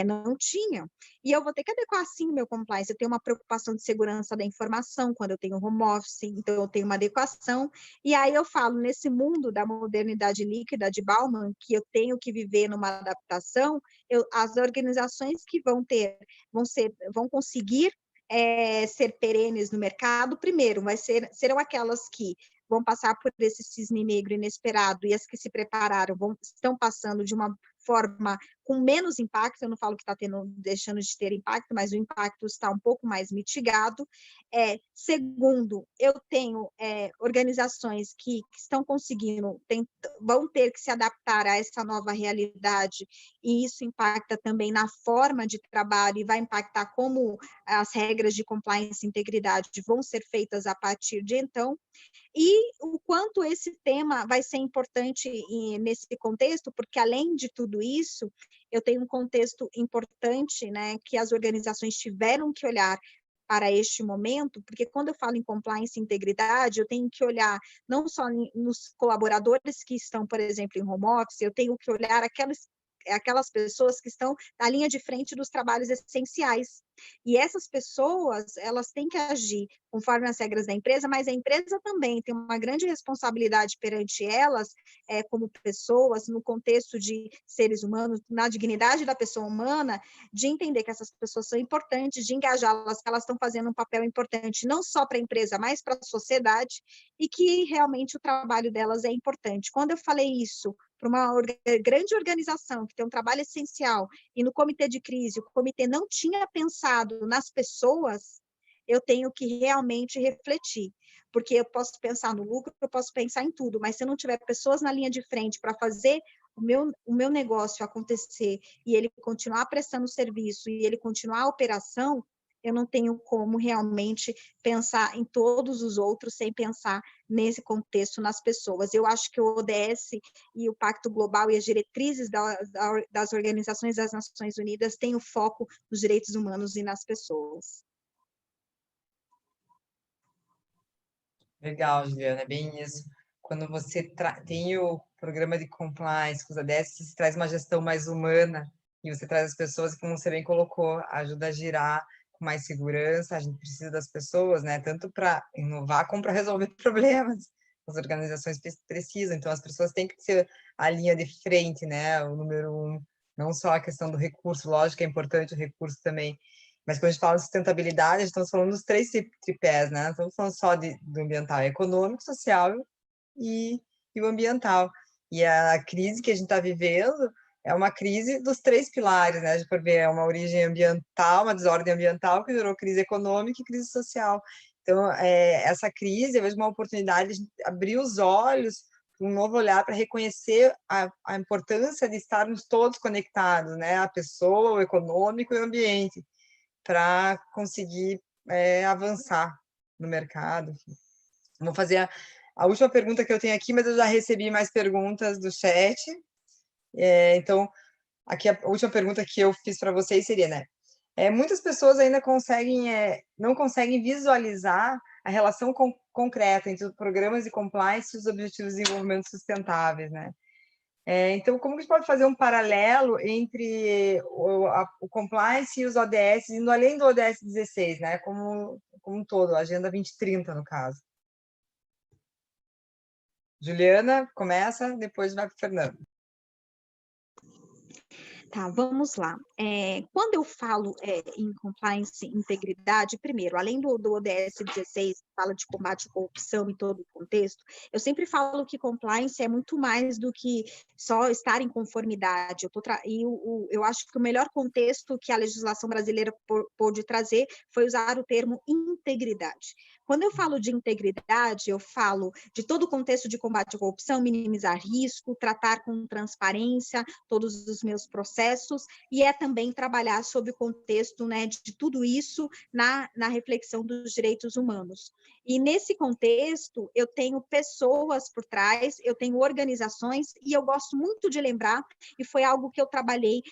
Não tinham. E eu vou ter que adequar, sim, o meu compliance. Eu tenho uma preocupação de segurança da informação quando eu tenho home office, então eu tenho uma adequação. E aí eu falo, nesse mundo da modernidade líquida de Bauman, que eu tenho que viver numa adaptação, as organizações que vão conseguir ser perenes no mercado, primeiro, serão aquelas que vão passar por esse cisne negro inesperado, e as que se prepararam estão passando de uma forma com menos impacto. Eu não falo que está deixando de ter impacto, mas o impacto está um pouco mais mitigado. Segundo, eu tenho organizações que estão conseguindo, vão ter que se adaptar a essa nova realidade, e isso impacta também na forma de trabalho, e vai impactar como as regras de compliance e integridade vão ser feitas a partir de então. E o quanto esse tema vai ser importante nesse contexto, porque além de tudo isso, eu tenho um contexto importante, né, que as organizações tiveram que olhar para este momento, porque quando eu falo em compliance e integridade, eu tenho que olhar não só nos colaboradores que estão, por exemplo, em home office, eu tenho que olhar aquelas pessoas que estão na linha de frente dos trabalhos essenciais. E essas pessoas, elas têm que agir conforme as regras da empresa, mas a empresa também tem uma grande responsabilidade perante elas, como pessoas, no contexto de seres humanos, na dignidade da pessoa humana, de entender que essas pessoas são importantes, de engajá-las, que elas estão fazendo um papel importante, não só para a empresa, mas para a sociedade, e que realmente o trabalho delas é importante. Quando eu falei isso para uma grande organização que tem um trabalho essencial, e no comitê de crise, o comitê não tinha pensado nas pessoas, eu tenho que realmente refletir, porque eu posso pensar no lucro, eu posso pensar em tudo, mas se eu não tiver pessoas na linha de frente para fazer o meu negócio acontecer, e ele continuar prestando serviço, e ele continuar a operação, eu não tenho como realmente pensar em todos os outros sem pensar nesse contexto, nas pessoas. Eu acho que o ODS e o Pacto Global e as diretrizes das organizações das Nações Unidas têm o foco nos direitos humanos e nas pessoas. Legal, Juliana, é bem isso. Quando você tem o programa de compliance com os ODS, você traz uma gestão mais humana, e você traz as pessoas, como você bem colocou, ajuda a girar com mais segurança. A gente precisa das pessoas, né? Tanto para inovar como para resolver problemas. As organizações precisam, então as pessoas têm que ser a linha de frente, né? O número um, não só a questão do recurso, lógico que é importante o recurso também, mas quando a gente fala de sustentabilidade, estamos falando dos 3 tripés, né? Não estamos falando só do ambiental, é econômico, social e o ambiental. E a crise que a gente está vivendo é uma crise dos 3 pilares, né? A gente pode ver, é uma origem ambiental, uma desordem ambiental que gerou crise econômica e crise social. Então, essa crise, eu vejo uma oportunidade de abrir os olhos, um novo olhar para reconhecer a importância de estarmos todos conectados, né? A pessoa, o econômico e o ambiente, para conseguir avançar no mercado. Vou fazer a última pergunta que eu tenho aqui, mas eu já recebi mais perguntas do chat. Então, aqui a última pergunta que eu fiz para vocês seria, né? Muitas pessoas ainda não conseguem visualizar a relação concreta entre os programas de compliance e os objetivos de desenvolvimento sustentáveis, né? Então, como que a gente pode fazer um paralelo entre o compliance e os ODS, indo além do ODS 16, né? Como um todo, a Agenda 2030, no caso. Juliana, começa, depois vai para o Fernando. Tá, vamos lá. Quando eu falo em compliance e integridade, primeiro, além do ODS 16, que fala de combate à corrupção em todo o contexto, eu sempre falo que compliance é muito mais do que só estar em conformidade. Eu acho que o melhor contexto que a legislação brasileira pôde trazer foi usar o termo integridade. Quando eu falo de integridade, eu falo de todo o contexto de combate à corrupção, minimizar risco, tratar com transparência todos os meus processos, e também trabalhar sob o contexto, né, de tudo isso na reflexão dos direitos humanos. E nesse contexto, eu tenho pessoas por trás, eu tenho organizações, e eu gosto muito de lembrar, e foi algo que eu trabalhei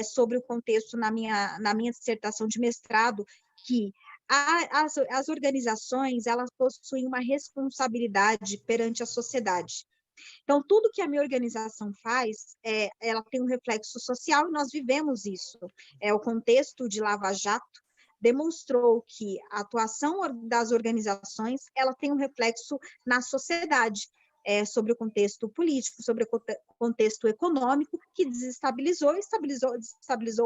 sobre o contexto na minha dissertação de mestrado, que as organizações, elas possuem uma responsabilidade perante a sociedade. Então, tudo que a minha organização faz, ela tem um reflexo social e nós vivemos isso. O contexto de Lava Jato demonstrou que a atuação das organizações ela tem um reflexo na sociedade, sobre o contexto político, sobre o contexto econômico, que desestabilizou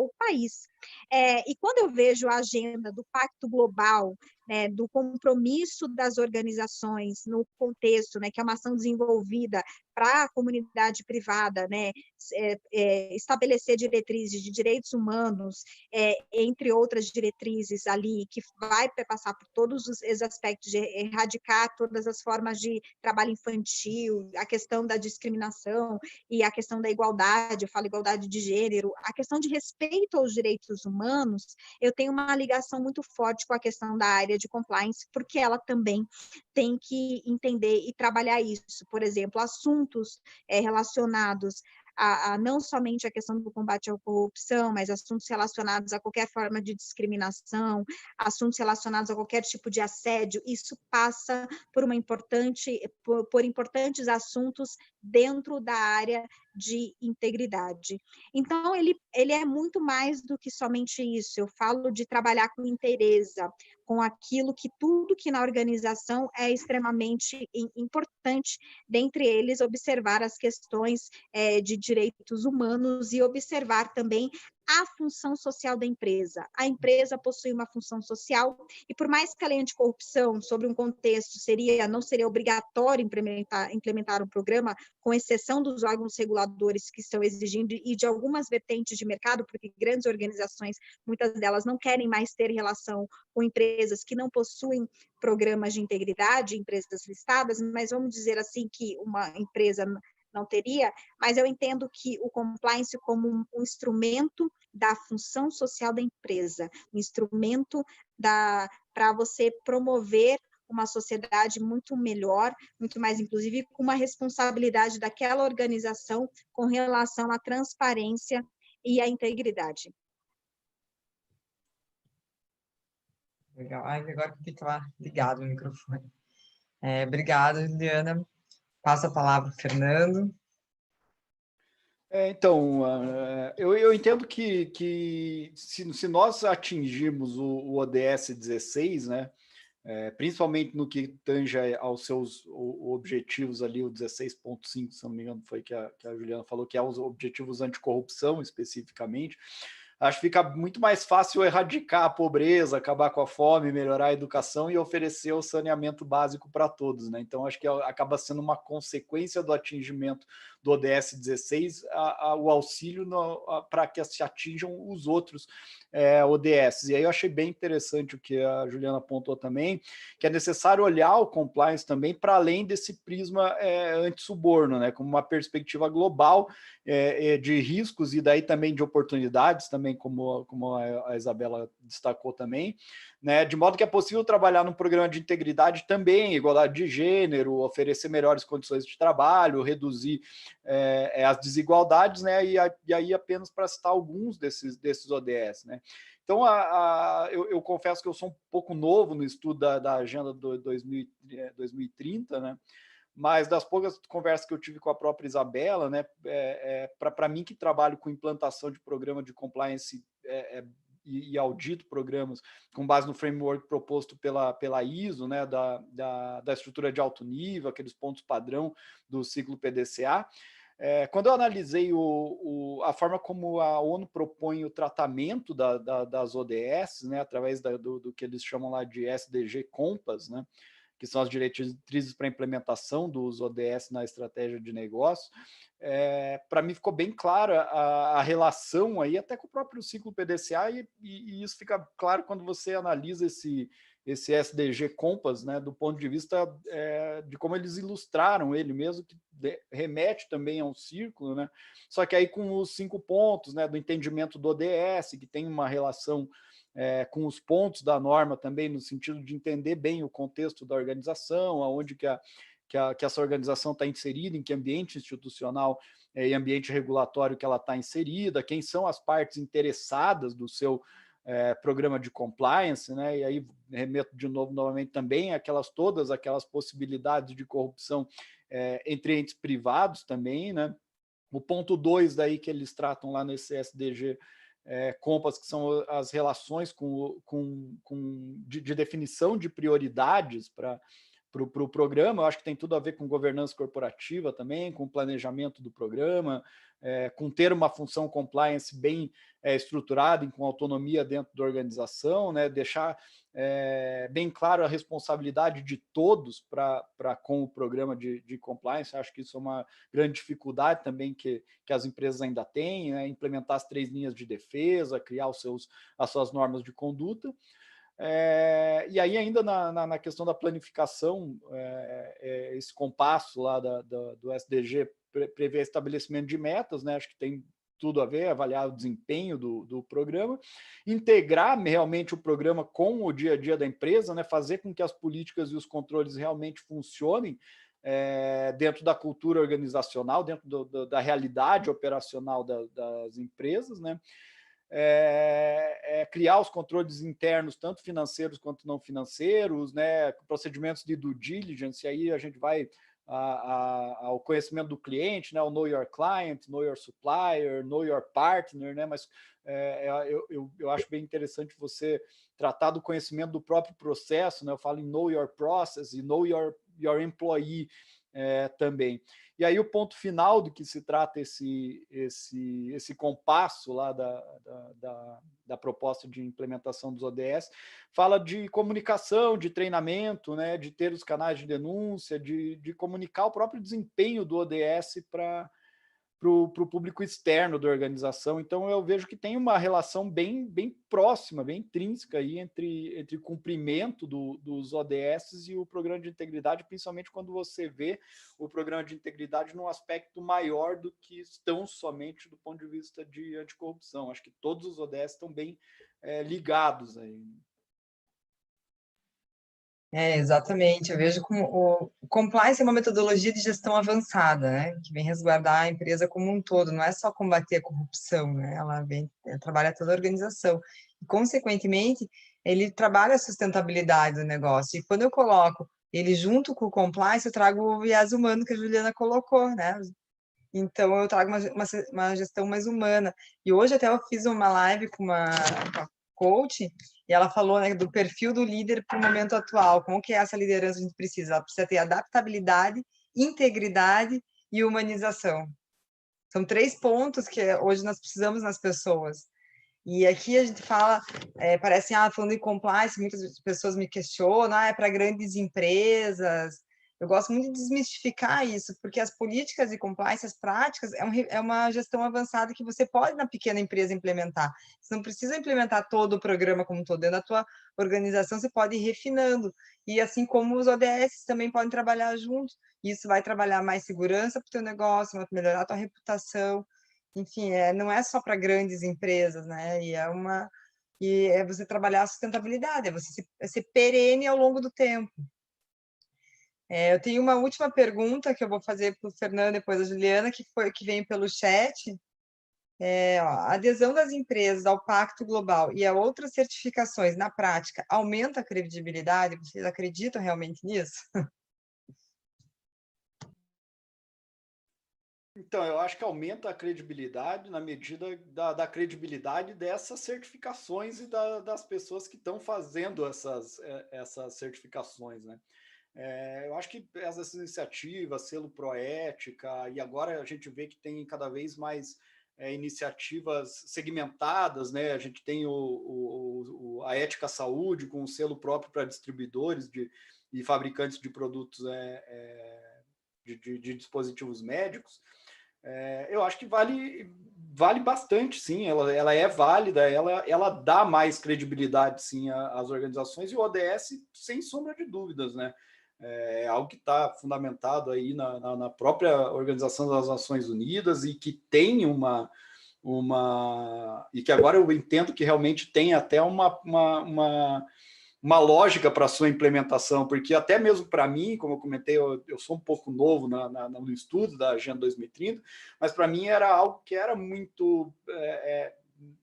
o país. E quando eu vejo a agenda do Pacto Global, né, do compromisso das organizações no contexto, né, que é uma ação desenvolvida para a comunidade privada, né, estabelecer diretrizes de direitos humanos, entre outras diretrizes ali, que vai passar por todos os aspectos de erradicar todas as formas de trabalho infantil, a questão da discriminação e a questão da igualdade, eu falo igualdade de gênero, a questão de respeito aos direitos humanos, eu tenho uma ligação muito forte com a questão da área de compliance, porque ela também tem que entender e trabalhar isso. Por exemplo, assuntos relacionados a não somente a questão do combate à corrupção, mas assuntos relacionados a qualquer forma de discriminação, assuntos relacionados a qualquer tipo de assédio, isso passa por importantes assuntos dentro da área de integridade. Então, ele é muito mais do que somente isso. Eu falo de trabalhar com inteireza, com aquilo que tudo que na organização é extremamente importante, dentre eles observar as questões de direitos humanos e observar também a função social da empresa. A empresa possui uma função social e por mais que a lei anticorrupção, sobre um contexto, não seria obrigatório implementar um programa, com exceção dos órgãos reguladores que estão exigindo e de algumas vertentes de mercado, porque grandes organizações, muitas delas não querem mais ter relação com empresas que não possuem programas de integridade, empresas listadas, mas vamos dizer assim que uma empresa não teria, mas eu entendo que o compliance como um instrumento da função social da empresa, um instrumento para você promover uma sociedade muito melhor, muito mais inclusive, com uma responsabilidade daquela organização com relação à transparência e à integridade. Legal. Ai, agora que fica ligado o microfone. Obrigada, Juliana. Passo a palavra para o Fernando. Então, eu entendo que se nós atingirmos o ODS 16, né, principalmente no que tange aos seus objetivos ali, o 16.5, se não me engano, foi que a Juliana falou, que é os objetivos anticorrupção especificamente, acho que fica muito mais fácil erradicar a pobreza, acabar com a fome, melhorar a educação e oferecer o saneamento básico para todos, né? Então, acho que acaba sendo uma consequência do atingimento do ODS 16, o auxílio para que se atinjam os outros ODS. E aí eu achei bem interessante o que a Juliana apontou também, que é necessário olhar o compliance também para além desse prisma anti-suborno, né? Como uma perspectiva global de riscos e daí também de oportunidades, também como a Isabela destacou também, né? De modo que é possível trabalhar num programa de integridade também, igualdade de gênero, oferecer melhores condições de trabalho, reduzir as desigualdades, né? E aí apenas para citar alguns desses ODS, né? Então, eu confesso que eu sou um pouco novo no estudo da agenda do 2030, né? Mas das poucas conversas que eu tive com a própria Isabela, né, para mim que trabalho com implantação de programa de compliance e audito programas com base no framework proposto pela ISO, né, da estrutura de alto nível, aqueles pontos padrão do ciclo PDCA, quando eu analisei a forma como a ONU propõe o tratamento das ODS, né, através do que eles chamam lá de SDG Compass, né, que são as diretrizes para a implementação dos ODS na estratégia de negócio, para mim ficou bem clara a relação aí, até com o próprio ciclo PDCA, e isso fica claro quando você analisa esse SDG Compass, né, do ponto de vista de como eles ilustraram ele mesmo, que remete também a um círculo, né, só que aí com os 5 pontos, né, do entendimento do ODS, que tem uma relação com os pontos da norma também, no sentido de entender bem o contexto da organização, aonde que essa organização está inserida, em que ambiente institucional e ambiente regulatório que ela está inserida, quem são as partes interessadas do seu programa de compliance, né? E aí remeto de novo novamente também todas aquelas possibilidades de corrupção entre entes privados também, né? O ponto 2 daí que eles tratam lá nesse SDG Compass, que são as relações de definição de prioridades para o programa. Eu acho que tem tudo a ver com governança corporativa também, com o planejamento do programa, com ter uma função compliance bem estruturada e com autonomia dentro da organização, né? Deixar bem claro a responsabilidade de todos com o programa de compliance. Acho que isso é uma grande dificuldade também que as empresas ainda têm, né? Implementar as 3 linhas de defesa, criar as suas normas de conduta. E aí ainda na questão da planificação, esse compasso lá do SDG prevê estabelecimento de metas, né? Acho que tem tudo a ver, avaliar o desempenho do programa, integrar realmente o programa com o dia a dia da empresa, né? Fazer com que as políticas e os controles realmente funcionem dentro da cultura organizacional, dentro da realidade operacional das empresas, né? Criar os controles internos, tanto financeiros quanto não financeiros, né? Procedimentos de due diligence, e aí a gente vai ao conhecimento do cliente, né? O know your client, know your supplier, know your partner, né? Mas eu acho bem interessante você tratar do conhecimento do próprio processo, né? Eu falo em know your process e know your employee também. E aí o ponto final do que se trata esse compasso lá da proposta de implementação dos ODS, fala de comunicação, de treinamento, né, de ter os canais de denúncia, de comunicar o próprio desempenho do ODS para o público externo da organização. Então, eu vejo que tem uma relação bem próxima, bem intrínseca aí entre o cumprimento dos ODS e o programa de integridade, principalmente quando você vê o programa de integridade num aspecto maior do que estão somente do ponto de vista de anticorrupção. Acho que todos os ODS estão bem ligados aí. Exatamente. Eu vejo como o compliance é uma metodologia de gestão avançada, né, que vem resguardar a empresa como um todo, não é só combater a corrupção, né, ela trabalha toda a organização. E, consequentemente, ele trabalha a sustentabilidade do negócio. E quando eu coloco ele junto com o compliance, eu trago o viés humano que a Juliana colocou, né? Então, eu trago uma gestão mais humana. E hoje até eu fiz uma live com uma coach, e ela falou, né, do perfil do líder para o momento atual. Como que é essa liderança a gente precisa? Ela precisa ter adaptabilidade, integridade e humanização. São 3 pontos que hoje nós precisamos nas pessoas. E aqui a gente fala, parece, falando em compliance, muitas pessoas me questionam, é para grandes empresas. Eu gosto muito de desmistificar isso, porque as políticas de compliance, as práticas, é uma gestão avançada que você pode, na pequena empresa, implementar. Você não precisa implementar todo o programa como todo. Dentro da tua organização, você pode ir refinando. E assim como os ODS também podem trabalhar juntos. Isso vai trabalhar mais segurança para o teu negócio, vai melhorar a tua reputação. Enfim, não é só para grandes empresas, né? E é você trabalhar a sustentabilidade, é você ser perene ao longo do tempo. Eu tenho uma última pergunta que eu vou fazer para o Fernando, depois a Juliana, que vem pelo chat. A adesão das empresas ao Pacto Global e a outras certificações, na prática, aumenta a credibilidade? Vocês acreditam realmente nisso? Então, eu acho que aumenta a credibilidade na medida da credibilidade dessas certificações e das pessoas que estão fazendo essas certificações, né? Eu acho que essas iniciativas, selo Proética, e agora a gente vê que tem cada vez mais iniciativas segmentadas, né? A gente tem a Ética Saúde, com um selo próprio para distribuidores e fabricantes de produtos de dispositivos médicos. Eu acho que vale bastante, sim, ela é válida, ela dá mais credibilidade, sim, às organizações, e o ODS, sem sombra de dúvidas, né? É algo que está fundamentado aí na própria Organização das Nações Unidas e que tem e que agora eu entendo que realmente tem até uma lógica para a sua implementação, porque até mesmo para mim, como eu comentei, eu sou um pouco novo no estudo da Agenda 2030, mas para mim era algo que era muito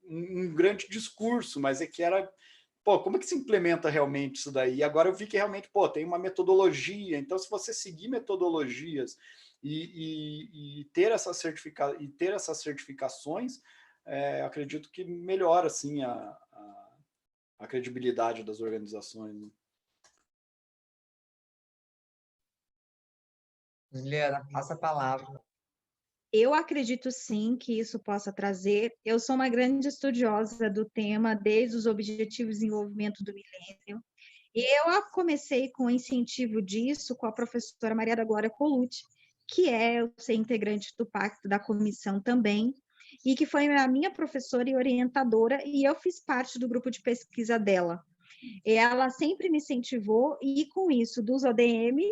um grande discurso, mas é que era, pô, como é que se implementa realmente isso daí? E agora eu vi que realmente, pô, tem uma metodologia, então se você seguir metodologias e ter essas certificações, acredito que melhora, assim, a credibilidade das organizações, né? Juliana, passa a palavra. Eu acredito sim que isso possa trazer. Eu sou uma grande estudiosa do tema desde os Objetivos de Desenvolvimento do Milênio. E eu comecei com o incentivo disso com a professora Maria da Glória Colucci, que é, eu sei, integrante do Pacto da Comissão também, e que foi a minha professora e orientadora, e eu fiz parte do grupo de pesquisa dela. Ela sempre me incentivou, e com isso, dos ODM,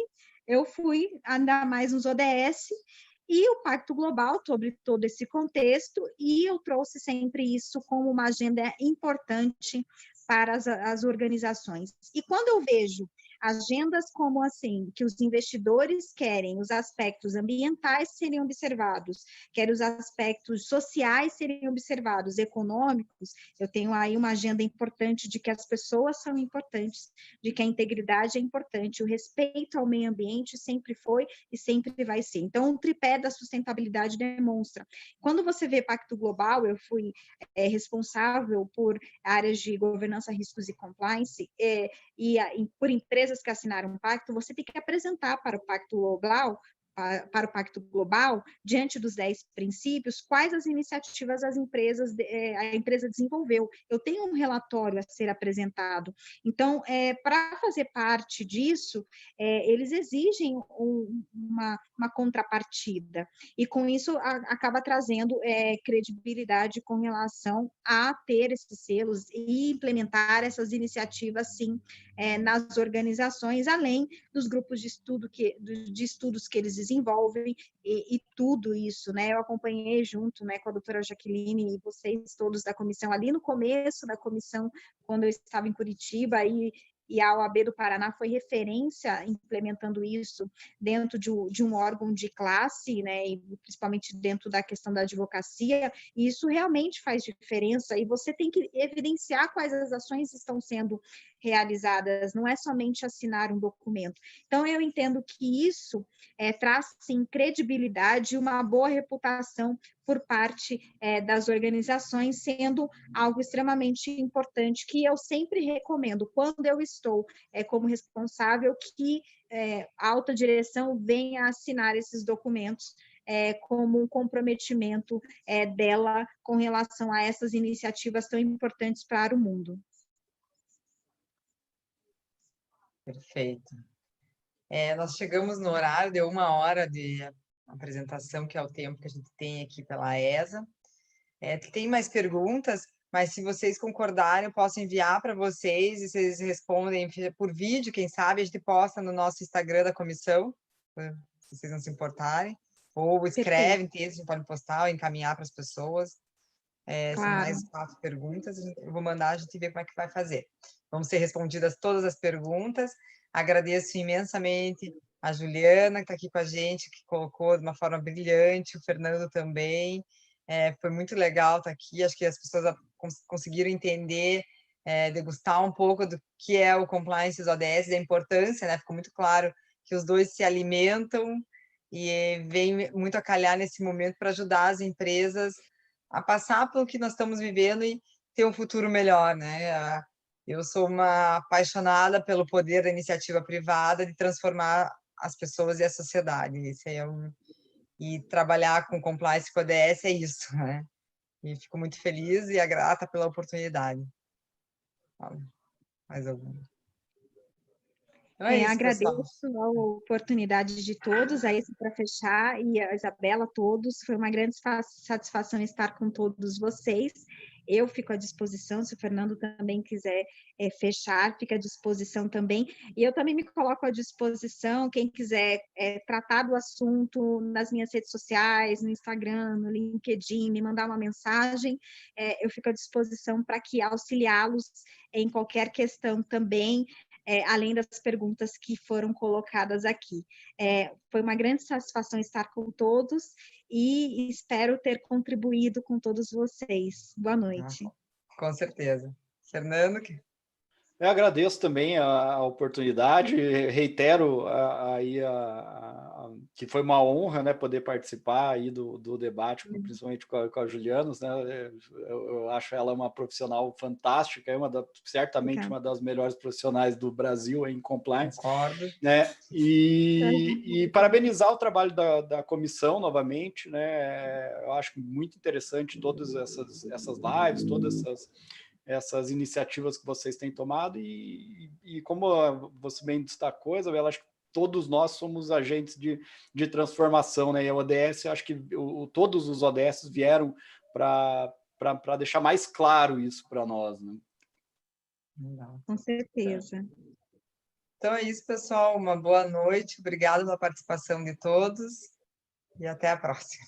eu fui andar mais nos ODS, e o Pacto Global, sobre todo esse contexto, e eu trouxe sempre isso como uma agenda importante para as organizações. E quando eu vejo agendas como assim, que os investidores querem os aspectos ambientais serem observados, querem os aspectos sociais serem observados, econômicos, eu tenho aí uma agenda importante de que as pessoas são importantes, de que a integridade é importante, o respeito ao meio ambiente sempre foi e sempre vai ser. Então, o tripé da sustentabilidade demonstra. Quando você vê Pacto Global, eu fui responsável por áreas de governança, riscos e compliance, por empresas que assinaram um pacto, você tem que apresentar para o Pacto Global, diante dos 10 princípios, quais as iniciativas a empresa desenvolveu. Eu tenho um relatório a ser apresentado. Então, para fazer parte disso, eles exigem uma contrapartida. E com isso acaba trazendo credibilidade com relação a ter esses selos e implementar essas iniciativas, sim, nas organizações, além dos grupos de estudos que eles desenvolvem e tudo isso, né? Eu acompanhei junto, né, com a doutora Jaqueline e vocês todos da comissão, ali no começo da comissão, quando eu estava em Curitiba, e a OAB do Paraná foi referência implementando isso dentro de um órgão de classe, né, e principalmente dentro da questão da advocacia, e isso realmente faz diferença, e você tem que evidenciar quais as ações estão sendo realizadas, não é somente assinar um documento. Então, eu entendo que isso traz, sim, credibilidade e uma boa reputação por parte das organizações, sendo algo extremamente importante, que eu sempre recomendo, quando eu estou como responsável, que a alta direção venha assinar esses documentos como um comprometimento dela com relação a essas iniciativas tão importantes para o mundo. Perfeito. Nós chegamos no horário, deu 1 hora de apresentação, que é o tempo que a gente tem aqui pela ESA. Tem mais perguntas, mas se vocês concordarem, eu posso enviar para vocês e vocês respondem por vídeo, quem sabe, a gente posta no nosso Instagram da comissão, se vocês não se importarem, ou escrevem texto, a gente pode postar ou encaminhar para as pessoas. Claro. São mais 4 perguntas, eu vou mandar, a gente vê como é que vai fazer. Vão ser respondidas todas as perguntas. Agradeço imensamente a Juliana, que está aqui com a gente, que colocou de uma forma brilhante, o Fernando também. Foi muito legal estar aqui, acho que as pessoas conseguiram entender, degustar um pouco do que é o Compliance dos ODS, da importância, né? Ficou muito claro que os dois se alimentam e vem muito a calhar nesse momento para ajudar as empresas a passar pelo que nós estamos vivendo e ter um futuro melhor, né? Eu sou uma apaixonada pelo poder da iniciativa privada de transformar as pessoas e a sociedade. E trabalhar com compliance com ODS é isso, né? E fico muito feliz e grata pela oportunidade. Mais alguma? Então é isso, agradeço pessoal. a oportunidade de todos, aí para fechar, e a Isabela, todos, foi uma grande satisfação estar com todos vocês. Eu fico à disposição, se o Fernando também quiser fechar, fica à disposição também. E eu também me coloco à disposição, quem quiser tratar do assunto nas minhas redes sociais, no Instagram, no LinkedIn, me mandar uma mensagem, eu fico à disposição para que auxiliá-los em qualquer questão também. além das perguntas que foram colocadas aqui. Foi uma grande satisfação estar com todos e espero ter contribuído com todos vocês. Boa noite. Com certeza. Fernando? Eu agradeço também a oportunidade, reitero que foi uma honra, né, poder participar aí do debate, principalmente com a Julianos, né? Eu acho ela uma profissional fantástica, certamente uma das melhores profissionais do Brasil em compliance. Concordo. Né? E parabenizar o trabalho da comissão novamente, né? Eu acho muito interessante todas essas lives, todas essas iniciativas que vocês têm tomado e como você bem destacou, Isabela, acho que todos nós somos agentes de transformação, né? E a ODS, acho que todos os ODS vieram para deixar mais claro isso para nós, né? Com certeza. Então é isso, pessoal. Uma boa noite. Obrigada pela participação de todos e até a próxima.